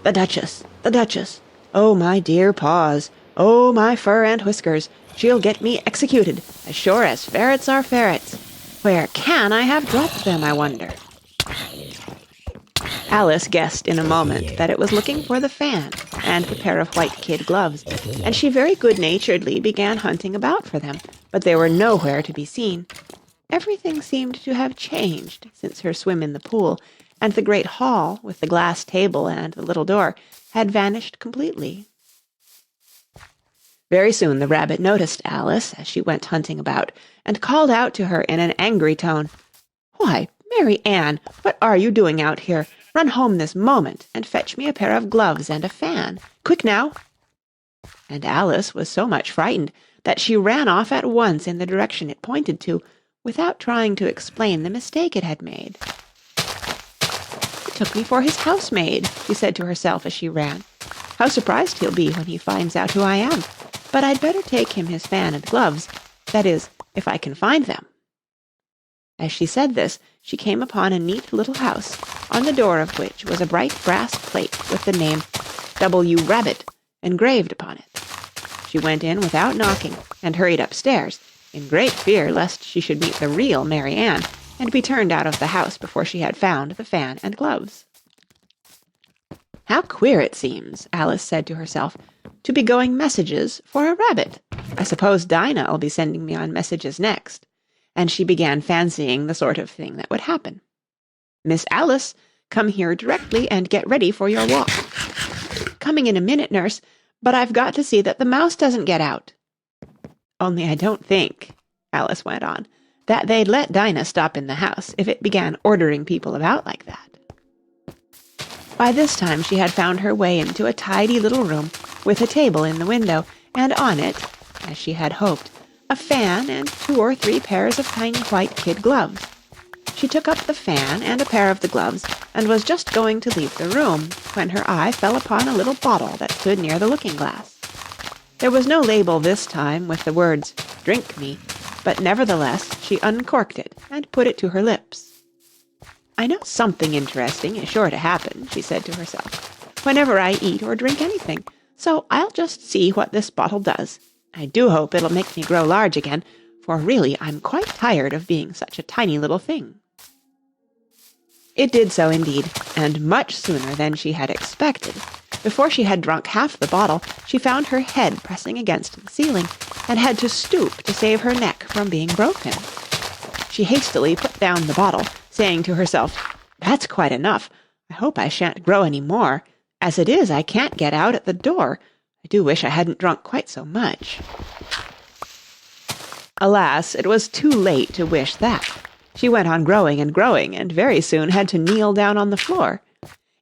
"The Duchess! The Duchess! Oh, my dear paws! Oh, my fur and whiskers! She'll get me executed, as sure as ferrets are ferrets! Where can I have dropped them, I wonder?" Alice guessed in a moment that it was looking for the fan and the pair of white kid gloves, and she very good-naturedly began hunting about for them, but they were nowhere to be seen. Everything seemed to have changed since her swim in the pool, and the great hall, with the glass table and the little door, had vanished completely. Very soon the rabbit noticed Alice as she went hunting about, and called out to her in an angry tone, "Why, Mary Ann, what are you doing out here? Run home this moment, and fetch me a pair of gloves and a fan. Quick now!" And Alice was so much frightened that she ran off at once in the direction it pointed to, without trying to explain the mistake it had made. "He took me for his housemaid," she said to herself as she ran. "How surprised he'll be when he finds out who I am. But I'd better take him his fan and gloves, that is, if I can find them." As she said this, she came upon a neat little house, on the door of which was a bright brass plate with the name W. Rabbit engraved upon it. She went in without knocking, and hurried upstairs, in great fear lest she should meet the real Mary Ann, and be turned out of the house before she had found the fan and gloves. "How queer it seems," Alice said to herself, "to be going messages for a rabbit. I suppose Dinah'll be sending me on messages next." And she began fancying the sort of thing that would happen. "Miss Alice, come here directly and get ready for your walk." "Coming in a minute, nurse, but I've got to see that the mouse doesn't get out." "Only I don't think," Alice went on, "that they'd let Dinah stop in the house if it began ordering people about like that." By this time she had found her way into a tidy little room with a table in the window, and on it, as she had hoped, a fan and 2 or 3 pairs of tiny white kid gloves. She took up the fan and a pair of the gloves, and was just going to leave the room, when her eye fell upon a little bottle that stood near the looking-glass. There was no label this time with the words, "Drink me," but nevertheless she uncorked it and put it to her lips. "I know something interesting is sure to happen," she said to herself, "whenever I eat or drink anything, so I'll just see what this bottle does. I do hope it'll make me grow large again, for really I'm quite tired of being such a tiny little thing." It did so indeed, and much sooner than she had expected. Before she had drunk half the bottle, she found her head pressing against the ceiling, and had to stoop to save her neck from being broken. She hastily put down the bottle, saying to herself, "That's quite enough. I hope I shan't grow any more. As it is, I can't get out at the door. I do wish I hadn't drunk quite so much." Alas, it was too late to wish that. She went on growing and growing, and very soon had to kneel down on the floor.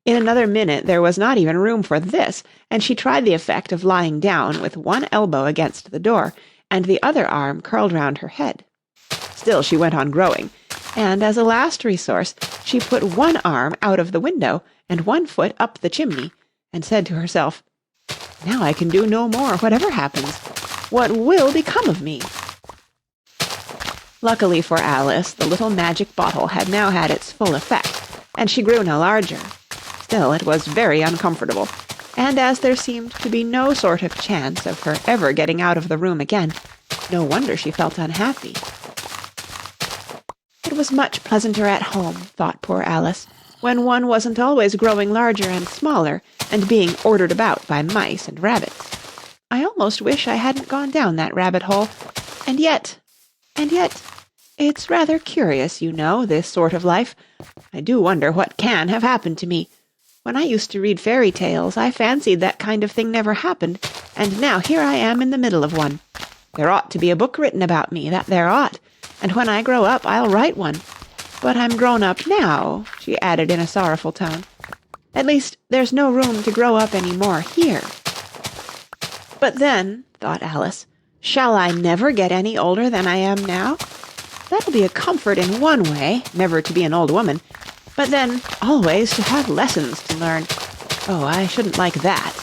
In another minute there was not even room for this, and she tried the effect of lying down with one elbow against the door, and the other arm curled round her head. Still she went on growing, and as a last resource she put one arm out of the window and one foot up the chimney, and said to herself, "Now I can do no more, whatever happens. What will become of me?" Luckily for Alice, the little magic bottle had now had its full effect, and she grew no larger. Still, it was very uncomfortable, and as there seemed to be no sort of chance of her ever getting out of the room again, no wonder she felt unhappy. It was much pleasanter at home, thought poor Alice, when one wasn't always growing larger and smaller, and being ordered about by mice and rabbits. I almost wish I hadn't gone down that rabbit hole, and yet, it's rather curious, you know, this sort of life. I do wonder what can have happened to me. When I used to read fairy tales, I fancied that kind of thing never happened, and now here I am in the middle of one. There ought to be a book written about me, that there ought, and when I grow up I'll write one. But I'm grown up now," she added in a sorrowful tone. "At least there's no room to grow up any more here." "But then," thought Alice, "shall I never get any older than I am now? That'll be a comfort in one way, never to be an old woman, but then always to have lessons to learn. Oh, I shouldn't like that."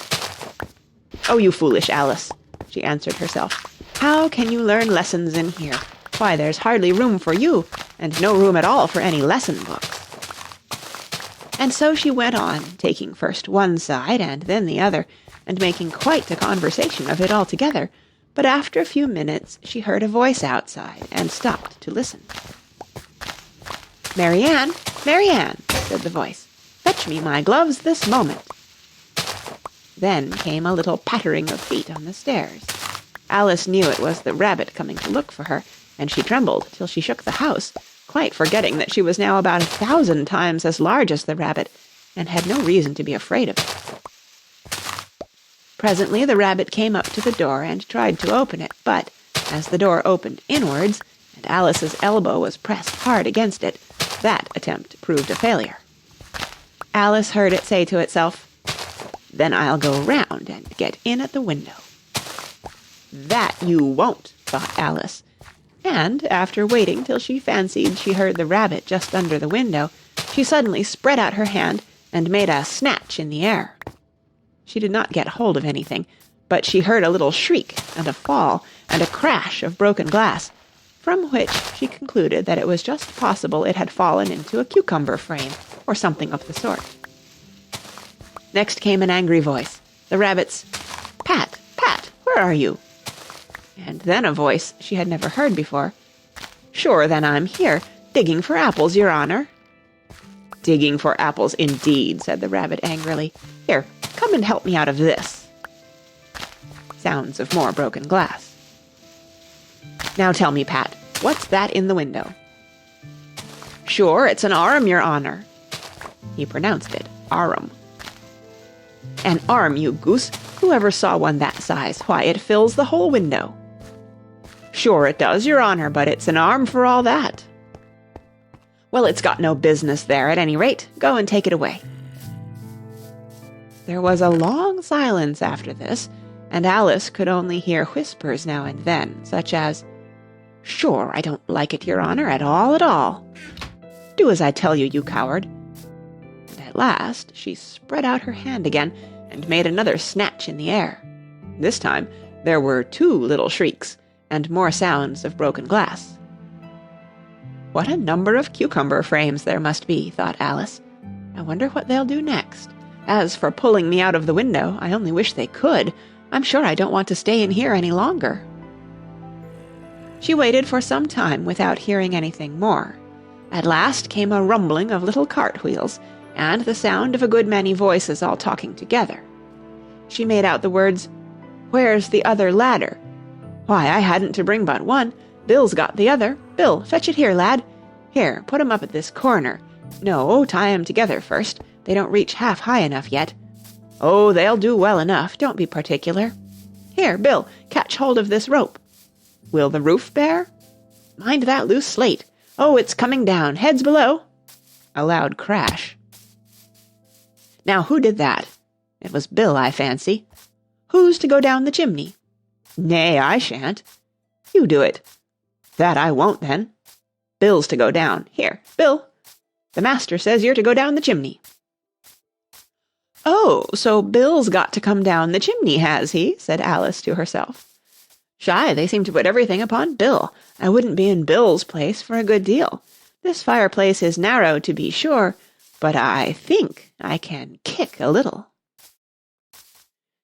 "Oh, you foolish Alice," she answered herself. "How can you learn lessons in here? Why, there's hardly room for you, and no room at all for any lesson books." And so she went on, taking first one side and then the other, and making quite a conversation of it altogether, but after a few minutes she heard a voice outside, and stopped to listen. "Marianne, Marianne," said the voice, "fetch me my gloves this moment." Then came a little pattering of feet on the stairs. Alice knew it was the rabbit coming to look for her, and she trembled till she shook the house, quite forgetting that she was now about 1,000 times as large as the rabbit, and had no reason to be afraid of it. Presently the rabbit came up to the door and tried to open it, but, as the door opened inwards, and Alice's elbow was pressed hard against it, that attempt proved a failure. Alice heard it say to itself, "Then I'll go round and get in at the window." "That you won't," thought Alice, and, after waiting till she fancied she heard the rabbit just under the window, she suddenly spread out her hand and made a snatch in the air. She did not get hold of anything, but she heard a little shriek and a fall and a crash of broken glass, from which she concluded that it was just possible it had fallen into a cucumber frame, or something of the sort. Next came an angry voice, the rabbit's, "Pat, Pat, where are you?" And then a voice she had never heard before, "Sure, then I'm here, digging for apples, your honor." "Digging for apples, indeed," said the rabbit angrily. "Here, come and help me out of this." Sounds of more broken glass. "Now tell me, Pat, what's that in the window?" "Sure, it's an arm, your honor." He pronounced it arum. "An arm, you goose. Who ever saw one that size? Why, it fills the whole window." "Sure it does, your honor, but it's an arm for all that." "Well, it's got no business there, at any rate. Go and take it away." There was a long silence after this, and Alice could only hear whispers now and then, such as, "Sure, I don't like it, your honor, at all, at all." "Do as I tell you, you coward." And at last she spread out her hand again, and made another snatch in the air. This time There were 2 little shrieks, and more sounds of broken glass. What a number of cucumber frames there must be, thought Alice. I wonder what they'll do next. As for pulling me out of the window, I only wish they could. I'm sure I don't want to stay in here any longer. She waited for some time without hearing anything more. At last came a rumbling of little cartwheels, and the sound of a good many voices all talking together. She made out the words, "Where's the other ladder? Why, I hadn't to bring but one. Bill's got the other. Bill, fetch it here, lad. Here, put 'em up at this corner. No, tie 'em together first. They don't reach half high enough yet. Oh, they'll do well enough. Don't be particular. Here, Bill, catch hold of this rope. Will the roof bear? Mind that loose slate. Oh, it's coming down. Heads below." A loud crash. Now, who did that? It was Bill, I fancy. Who's to go down the chimney? Nay, I shan't. You do it. That I won't, then. Bill's to go down. Here, Bill. The master says you're to go down the chimney. Oh, so Bill's got to come down the chimney, has he? Said Alice to herself. Shy, they seem to put everything upon Bill. I wouldn't be in Bill's place for a good deal. This fireplace is narrow, to be sure, but I think I can kick a little.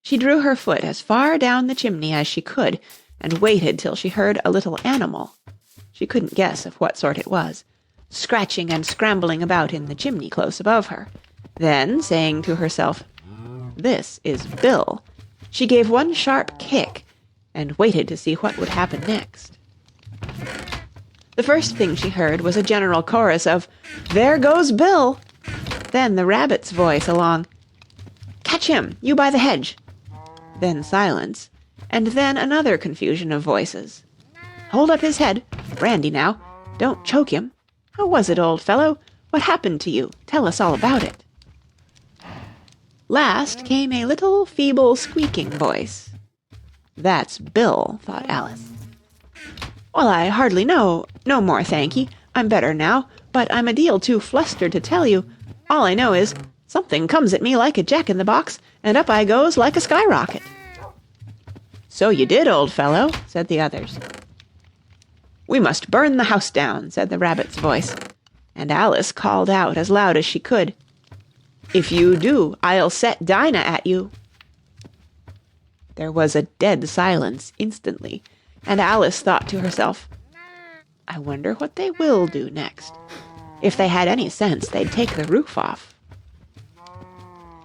She drew her foot as far down the chimney as she could, and waited till she heard a little animal, she couldn't guess of what sort it was, scratching and scrambling about in the chimney close above her. Then, saying to herself, "This is Bill," she gave one sharp kick, and waited to see what would happen next. The first thing she heard was a general chorus of, "There goes Bill!" Then the rabbit's voice along, "Catch him, you by the hedge!" Then silence, and then another confusion of voices. "Hold up his head. Brandy now. Don't choke him. How was it, old fellow? What happened to you? Tell us all about it." Last came a little feeble squeaking voice. That's Bill, thought Alice. Well, I hardly know. No more, thank ye. I'm better now, but I'm a deal too flustered to tell you. All I know is, something comes at me like a jack-in-the-box, and up I goes like a skyrocket. So you did, old fellow, said the others. We must burn the house down, said the rabbit's voice, and Alice called out as loud as she could, If you do, I'll set Dinah at you. There was a dead silence instantly, and Alice thought to herself, I wonder what they will do next. If they had any sense, they'd take the roof off.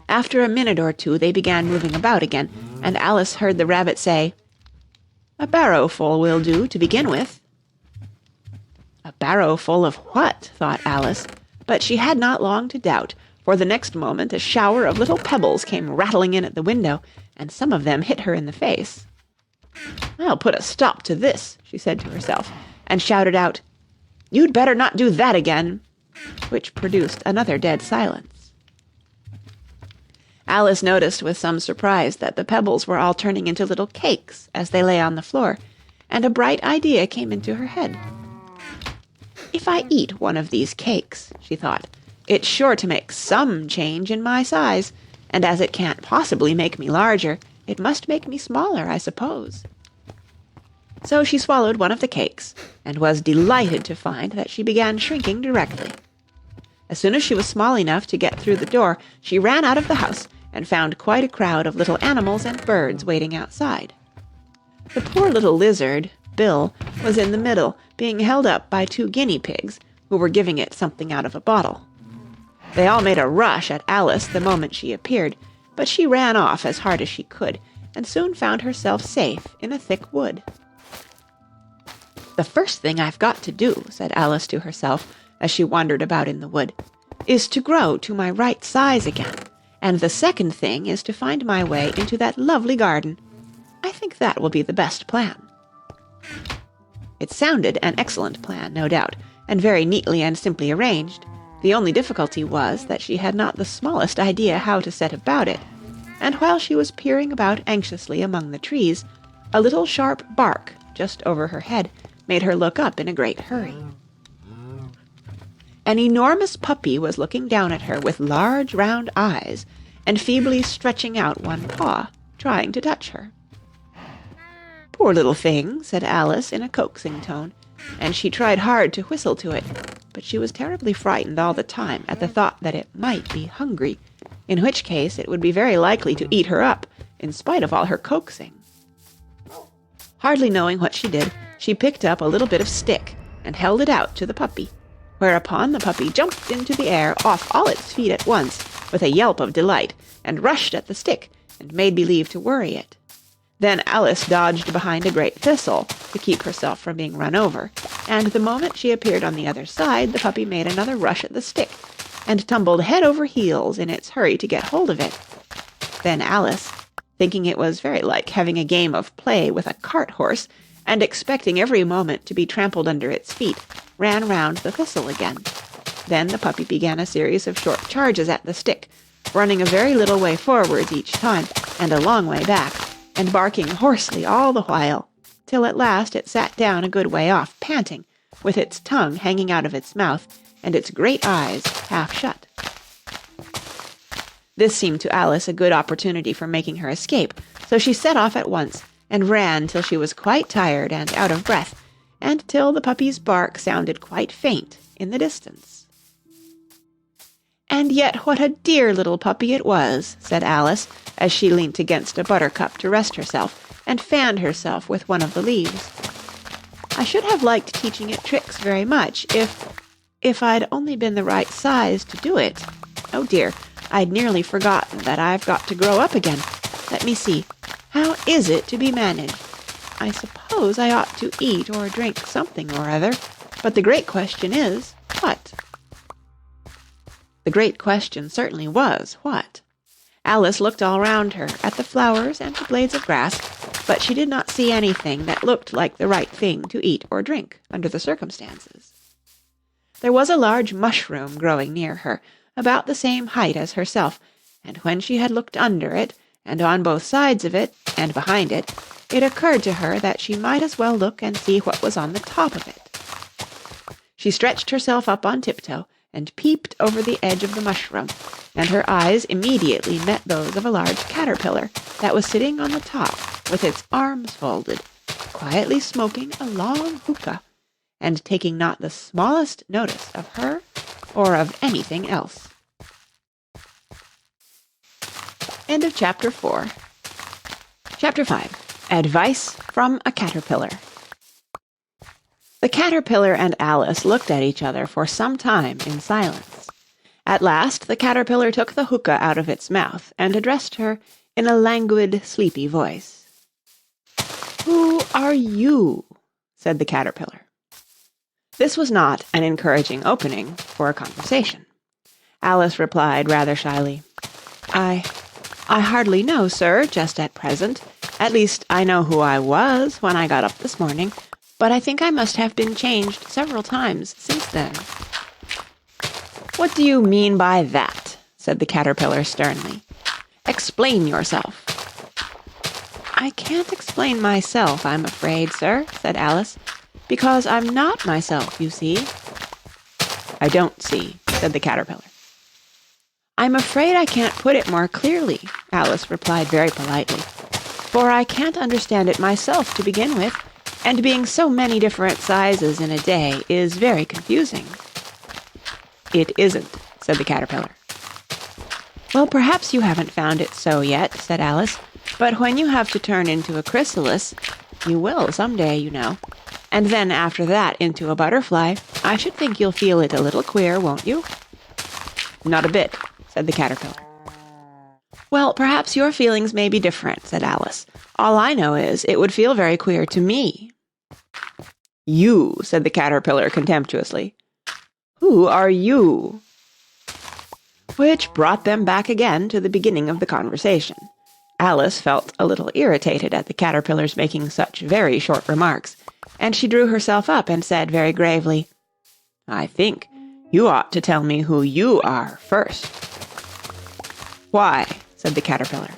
After a minute or two, they began moving about again, and Alice heard the rabbit say, A barrowful will do to begin with. A barrowful of what? Thought Alice, but she had not long to doubt, for the next moment a shower of little pebbles came rattling in at the window, and some of them hit her in the face. I'll put a stop to this, she said to herself, and shouted out, You'd better not do that again, which produced another dead silence. Alice noticed with some surprise that the pebbles were all turning into little cakes as they lay on the floor, and a bright idea came into her head. If I eat one of these cakes, she thought, it's sure to make some change in my size, and as it can't possibly make me larger, it must make me smaller, I suppose. So she swallowed one of the cakes, and was delighted to find that she began shrinking directly. As soon as she was small enough to get through the door, she ran out of the house, and found quite a crowd of little animals and birds waiting outside. The poor little lizard, Bill, was in the middle, being held up by 2 guinea pigs, who were giving it something out of a bottle. They all made a rush at Alice the moment she appeared, but she ran off as hard as she could, and soon found herself safe in a thick wood. The first thing I've got to do, said Alice to herself, as she wandered about in the wood, is to grow to my right size again, and the second thing is to find my way into that lovely garden. I think that will be the best plan. It sounded an excellent plan, no doubt, and very neatly and simply arranged. The only difficulty was that she had not the smallest idea how to set about it, and while she was peering about anxiously among the trees, a little sharp bark just over her head made her look up in a great hurry. An enormous puppy was looking down at her with large round eyes, and feebly stretching out one paw, trying to touch her. "Poor little thing," said Alice in a coaxing tone, and she tried hard to whistle to it, but she was terribly frightened all the time at the thought that it might be hungry, in which case it would be very likely to eat her up, in spite of all her coaxing. Hardly knowing what she did, she picked up a little bit of stick and held it out to the puppy, whereupon the puppy jumped into the air off all its feet at once, with a yelp of delight, and rushed at the stick, and made believe to worry it. Then Alice dodged behind a great thistle to keep herself from being run over, and the moment she appeared on the other side, the puppy made another rush at the stick, and tumbled head over heels in its hurry to get hold of it. Then Alice, thinking it was very like having a game of play with a cart-horse, and expecting every moment to be trampled under its feet, ran round the thistle again. Then the puppy began a series of short charges at the stick, running a very little way forwards each time, and a long way back, and barking hoarsely all the while, till at last it sat down a good way off, panting, with its tongue hanging out of its mouth, and its great eyes half shut. This seemed to Alice a good opportunity for making her escape, so she set off at once, and ran till she was quite tired and out of breath, and till the puppy's bark sounded quite faint in the distance. "And yet what a dear little puppy it was," said Alice, as she leant against a buttercup to rest herself, and fanned herself with one of the leaves. "I should have liked teaching it tricks very much, if I'd only been the right size to do it. Oh dear, I'd nearly forgotten that I've got to grow up again. Let me see, how is it to be managed? I suppose I ought to eat or drink something or other, but the great question is, what?" The great question certainly was, what? Alice looked all round her, at the flowers and the blades of grass, but she did not see anything that looked like the right thing to eat or drink under the circumstances. There was a large mushroom growing near her, about the same height as herself, and when she had looked under it, and on both sides of it, and behind it, it occurred to her that she might as well look and see what was on the top of it. She stretched herself up on tiptoe, and peeped over the edge of the mushroom, and her eyes immediately met those of a large caterpillar that was sitting on the top with its arms folded, quietly smoking a long hookah, and taking not the smallest notice of her or of anything else. End of Chapter 4. Chapter 5. Advice from a Caterpillar. The caterpillar and Alice looked at each other for some time in silence. At last the caterpillar took the hookah out of its mouth and addressed her in a languid, sleepy voice. "Who are you?" said the caterpillar. This was not an encouraging opening for a conversation. Alice replied rather shyly, I hardly know, sir, just at present. At least I know who I was when I got up this morning, but I think I must have been changed several times since then." "What do you mean by that?" said the caterpillar sternly. "Explain yourself." "I can't explain myself, I'm afraid, sir," said Alice, "because I'm not myself, you see." "I don't see," said the caterpillar. "I'm afraid I can't put it more clearly," Alice replied very politely, "for I can't understand it myself to begin with, and being so many different sizes in a day is very confusing." "It isn't," said the caterpillar. "Well, perhaps you haven't found it so yet," said Alice, "but when you have to turn into a chrysalis, you will some day, you know, and then after that into a butterfly, I should think you'll feel it a little queer, won't you?" "Not a bit," said the caterpillar. "Well, perhaps your feelings may be different," said Alice. "All I know is it would feel very queer to me." "You," said the caterpillar contemptuously. "Who are you?" Which brought them back again to the beginning of the conversation. Alice felt a little irritated at the caterpillar's making such very short remarks, and she drew herself up and said very gravely, "I think you ought to tell me who you are first." "Why?" said the caterpillar.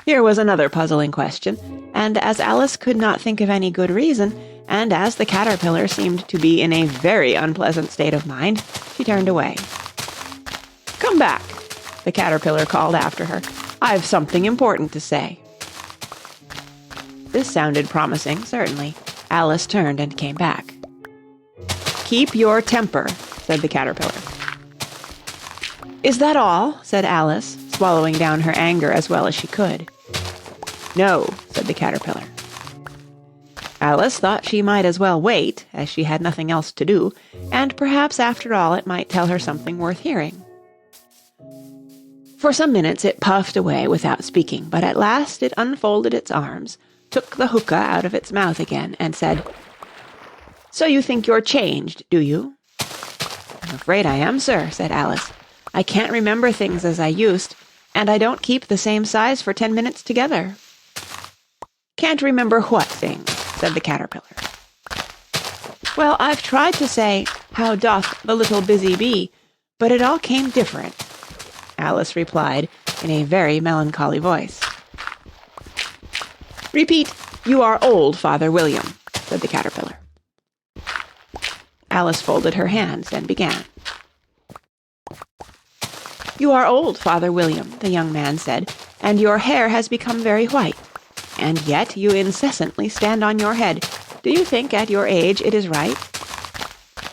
Here was another puzzling question, and as Alice could not think of any good reason, and as the caterpillar seemed to be in a very unpleasant state of mind, she turned away. "Come back," the caterpillar called after her. "I've something important to say." This sounded promising, certainly. Alice turned and came back. "Keep your temper," said the caterpillar. "Is that all?" said Alice, swallowing down her anger as well as she could. "No," said the caterpillar. Alice thought she might as well wait, as she had nothing else to do, and perhaps after all it might tell her something worth hearing. For some minutes it puffed away without speaking, but at last it unfolded its arms, took the hookah out of its mouth again, and said, "So you think you're changed, do you?" "I'm afraid I am, sir," said Alice. "I can't remember things as I used, and I don't keep the same size for 10 minutes together." "Can't remember what things?" said the caterpillar. "Well, I've tried to say, 'How doth the little busy bee?' but it all came different," Alice replied in a very melancholy voice. "Repeat, 'You are old, Father William,'" said the caterpillar. Alice folded her hands and began. "You are old, Father William," the young man said, "and your hair has become very white. And yet you incessantly stand on your head. Do you think at your age it is right?"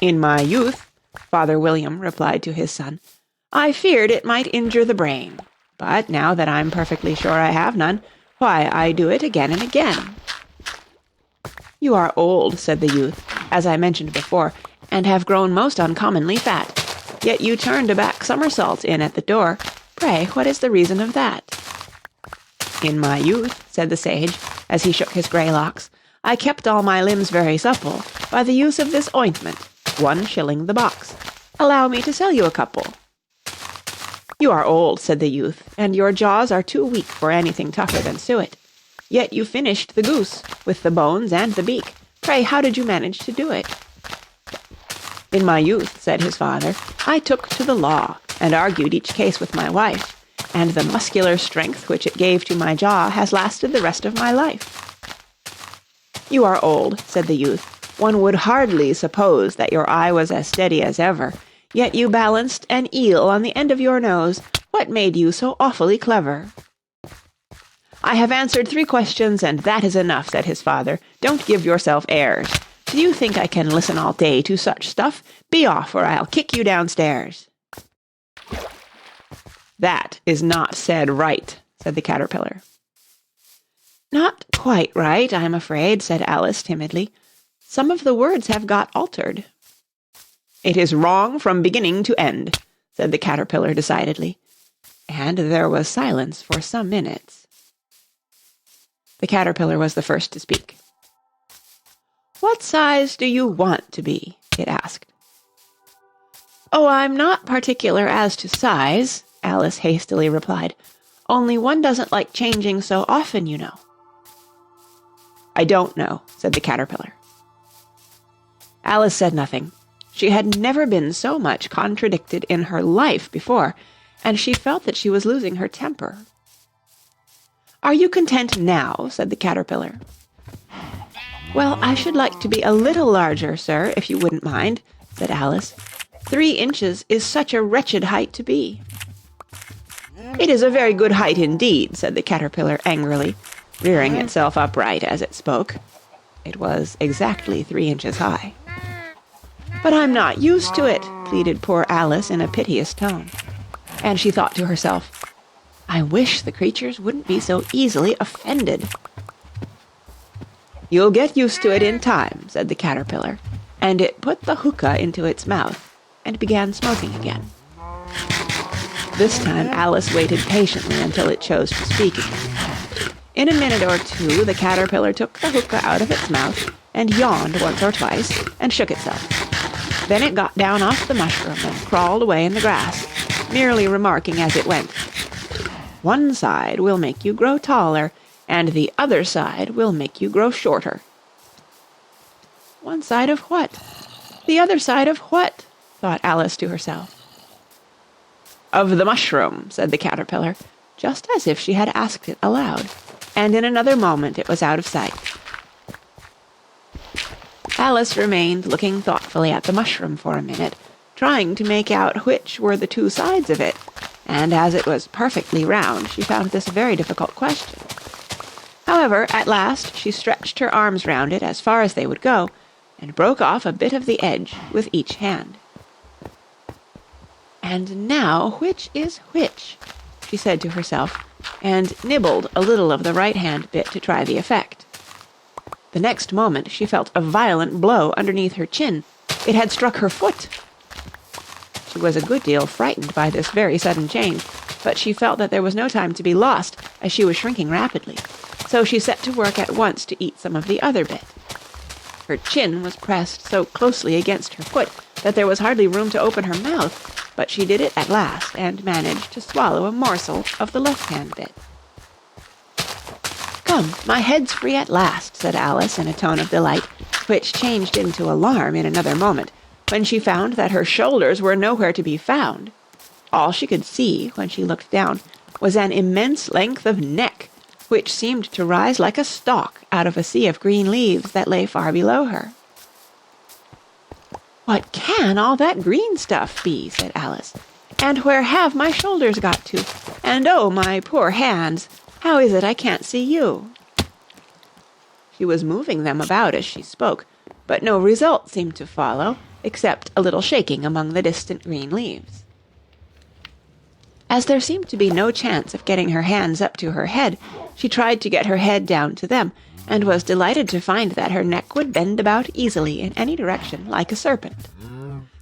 "In my youth," Father William replied to his son, "I feared it might injure the brain. But now that I'm perfectly sure I have none, why, I do it again and again." "You are old," said the youth, "as I mentioned before, and have grown most uncommonly fat. Yet you turned a back somersault in at the door. Pray, what is the reason of that?" "In my youth," said the sage, as he shook his grey locks, "I kept all my limbs very supple by the use of this ointment, 1 shilling the box. Allow me to sell you a couple." "You are old," said the youth, "and your jaws are too weak for anything tougher than suet. Yet you finished the goose, with the bones and the beak. Pray, how did you manage to do it?" "In my youth," said his father, "I took to the law, and argued each case with my wife, and the muscular strength which it gave to my jaw has lasted the rest of my life." "You are old," said the youth. "One would hardly suppose that your eye was as steady as ever, yet you balanced an eel on the end of your nose. What made you so awfully clever?" "I have answered 3 questions, and that is enough," said his father. "Don't give yourself airs. Do you think I can listen all day to such stuff? Be off, or I'll kick you downstairs." "That is not said right," said the caterpillar. "Not quite right, I'm afraid," said Alice timidly. "Some of the words have got altered." "It is wrong from beginning to end," said the caterpillar decidedly, and there was silence for some minutes. The caterpillar was the first to speak. "What size do you want to be?" it asked. "Oh, I'm not particular as to size," Alice hastily replied. "Only one doesn't like changing so often, you know." "I don't know," said the caterpillar. Alice said nothing. She had never been so much contradicted in her life before, and she felt that she was losing her temper. "Are you content now?" said the caterpillar. "Well, I should like to be a little larger, sir, if you wouldn't mind," said Alice. 3 inches is such a wretched height to be." "It is a very good height indeed," said the caterpillar angrily, rearing itself upright as it spoke. It was exactly 3 inches high. "But I'm not used to it," pleaded poor Alice in a piteous tone. And she thought to herself, "I wish the creatures wouldn't be so easily offended." "You'll get used to it in time," said the caterpillar, and it put the hookah into its mouth and began smoking again. This time Alice waited patiently until it chose to speak again. In a minute or 2 the caterpillar took the hookah out of its mouth and yawned once or twice and shook itself. Then it got down off the mushroom and crawled away in the grass, merely remarking as it went, "One side will make you grow taller, and the other side will make you grow shorter." "One side of what? The other side of what?" thought Alice to herself. "Of the mushroom," said the caterpillar, just as if she had asked it aloud, and in another moment it was out of sight. Alice remained looking thoughtfully at the mushroom for a minute, trying to make out which were the 2 sides of it, and as it was perfectly round, she found this a very difficult question. However, at last she stretched her arms round it as far as they would go, and broke off a bit of the edge with each hand. "And now which is which?" she said to herself, and nibbled a little of the right-hand bit to try the effect. The next moment she felt a violent blow underneath her chin. It had struck her foot. She was a good deal frightened by this very sudden change, but she felt that there was no time to be lost, as she was shrinking rapidly. So she set to work at once to eat some of the other bit. Her chin was pressed so closely against her foot that there was hardly room to open her mouth, but she did it at last, and managed to swallow a morsel of the left-hand bit. "Come, my head's free at last," said Alice in a tone of delight, which changed into alarm in another moment, when she found that her shoulders were nowhere to be found. All she could see, when she looked down, was an immense length of neck, which seemed to rise like a stalk out of a sea of green leaves that lay far below her. "What can all that green stuff be?" said Alice. "And where have my shoulders got to? And oh, my poor hands! How is it I can't see you?" She was moving them about as she spoke, but no result seemed to follow, except a little shaking among the distant green leaves. As there seemed to be no chance of getting her hands up to her head, she tried to get her head down to them, and was delighted to find that her neck would bend about easily in any direction like a serpent.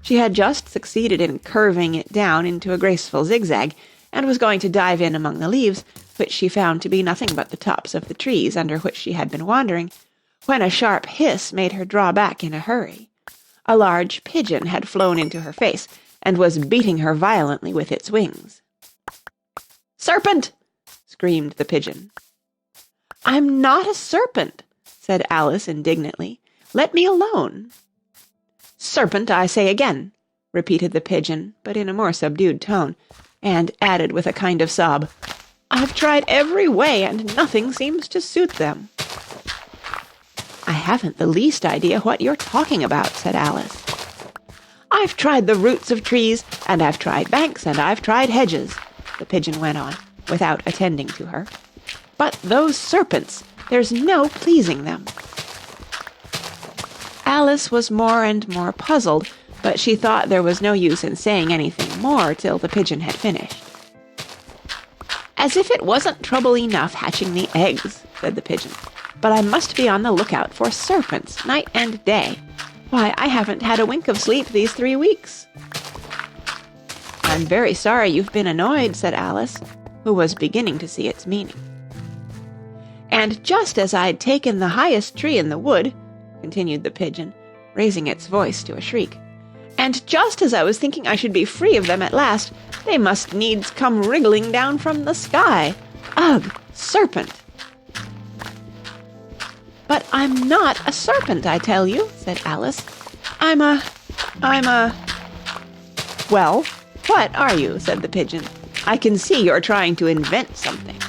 She had just succeeded in curving it down into a graceful zigzag, and was going to dive in among the leaves, which she found to be nothing but the tops of the trees under which she had been wandering, when a sharp hiss made her draw back in a hurry. A large pigeon had flown into her face, and was beating her violently with its wings. "Serpent!" screamed the pigeon. "I'm not a serpent," said Alice indignantly. "Let me alone." "Serpent, I say again," repeated the pigeon, but in a more subdued tone, and added with a kind of sob, "I've tried every way, and nothing seems to suit them." "I haven't the least idea what you're talking about," said Alice. "I've tried the roots of trees, and I've tried banks, and I've tried hedges," the pigeon went on, without attending to her. "But those serpents, there's no pleasing them." Alice was more and more puzzled, but she thought there was no use in saying anything more till the pigeon had finished. "As if it wasn't trouble enough hatching the eggs," said the pigeon, "but I must be on the lookout for serpents night and day. Why, I haven't had a wink of sleep these 3 weeks." "I'm very sorry you've been annoyed," said Alice, who was beginning to see its meaning. "And just as I'd taken the highest tree in the wood," continued the pigeon, raising its voice to a shriek, "and just as I was thinking I should be free of them at last, they must needs come wriggling down from the sky. Ugh, serpent!" "But I'm not a serpent, I tell you," said Alice. I'm a... "Well, what are you?" said the pigeon. "I can see you're trying to invent something."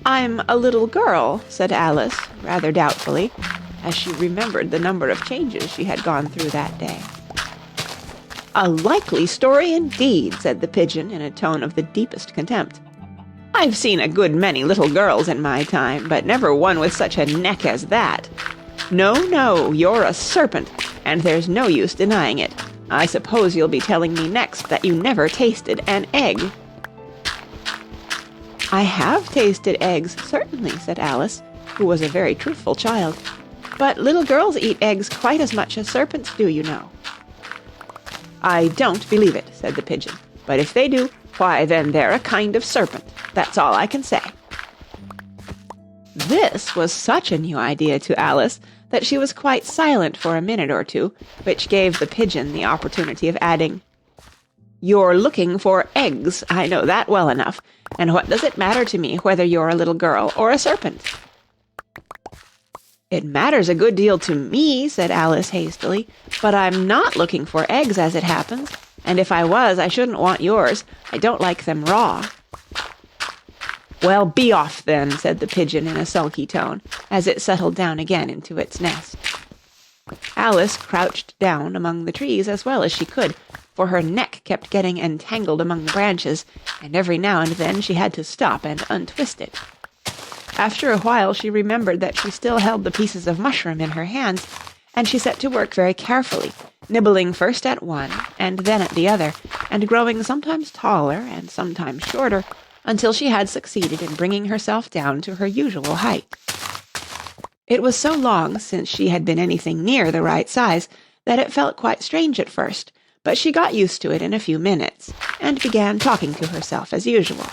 I'm a little girl," said Alice, rather doubtfully, as she remembered the number of changes she had gone through that day. "A likely story indeed," said the pigeon in a tone of the deepest contempt. "I've seen a good many little girls in my time, but never one with such a neck as that. No, you're a serpent, and there's no use denying it. I suppose you'll be telling me next that you never tasted an egg." "I have tasted eggs, certainly," said Alice, who was a very truthful child. "But little girls eat eggs quite as much as serpents do, you know." "I don't believe it," said the pigeon. "But if they do, why, then they're a kind of serpent. That's all I can say." This was such a new idea to Alice that she was quite silent for a minute or two, which gave the pigeon the opportunity of adding, "You're looking for eggs, I know that well enough, and what does it matter to me whether you're a little girl or a serpent?" "It matters a good deal to me," said Alice hastily, "but I'm not looking for eggs as it happens, and if I was, I shouldn't want yours. I don't like them raw." "Well, be off then," said the pigeon in a sulky tone, as it settled down again into its nest. Alice crouched down among the trees as well as she could, for her neck kept getting entangled among the branches, and every now and then she had to stop and untwist it. After a while she remembered that she still held the pieces of mushroom in her hands, and she set to work very carefully, nibbling first at one and then at the other, and growing sometimes taller and sometimes shorter, until she had succeeded in bringing herself down to her usual height. It was so long since she had been anything near the right size that it felt quite strange at first, but she got used to it in a few minutes, and began talking to herself as usual.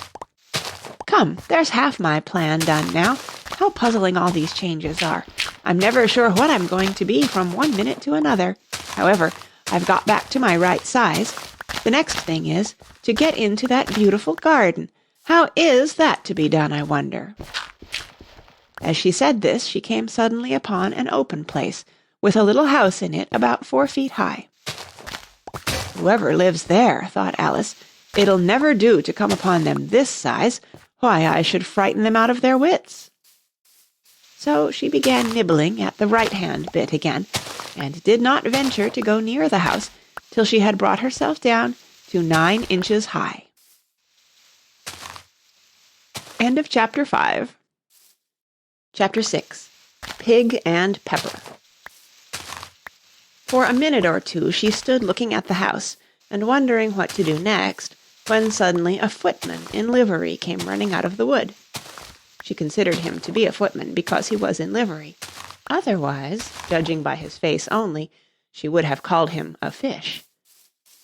"Come, there's half my plan done now. How puzzling all these changes are. I'm never sure what I'm going to be from one minute to another. However, I've got back to my right size. The next thing is to get into that beautiful garden. How is that to be done, I wonder?" As she said this, she came suddenly upon an open place, with a little house in it about 4 feet high. "Whoever lives there," thought Alice, "it'll never do to come upon them this size. Why, I should frighten them out of their wits." So she began nibbling at the right-hand bit again, and did not venture to go near the house till she had brought herself down to 9 inches high. End of Chapter 5. Chapter 6. Pig and Pepper. For a minute or two she stood looking at the house, and wondering what to do next, when suddenly a footman in livery came running out of the wood. She considered him to be a footman because he was in livery. Otherwise, judging by his face only, she would have called him a fish,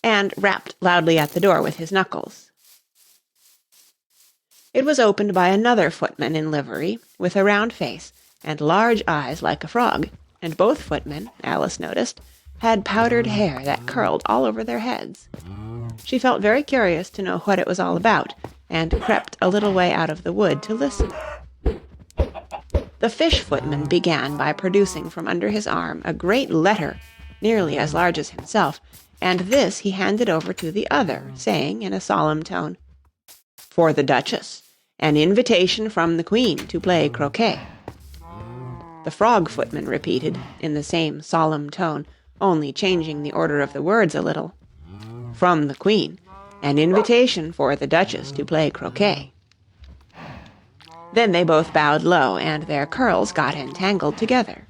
and rapped loudly at the door with his knuckles. It was opened by another footman in livery, with a round face, and large eyes like a frog, and both footmen, Alice noticed, had powdered hair that curled all over their heads. She felt very curious to know what it was all about, and crept a little way out of the wood to listen. The fish footman began by producing from under his arm a great letter, nearly as large as himself, and this he handed over to the other, saying in a solemn tone, "For the Duchess, an invitation from the Queen to play croquet." The frog footman repeated, in the same solemn tone, only changing the order of the words a little, "From the Queen, an invitation for the Duchess to play croquet." Then they both bowed low, and their curls got entangled together.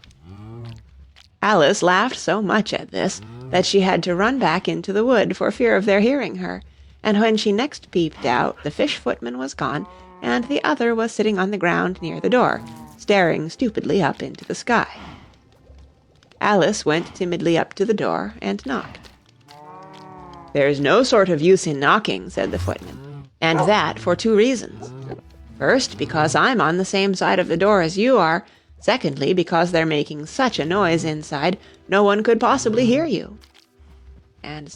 Alice laughed so much at this that she had to run back into the wood for fear of their hearing her, and when she next peeped out the fish footman was gone, and the other was sitting on the ground near the door, staring stupidly up into the sky. Alice went timidly up to the door and knocked. "There's no sort of use in knocking," said the footman, "and that for 2 reasons. First, because I'm on the same side of the door as you are. Secondly, because they're making such a noise inside, no one could possibly hear you." And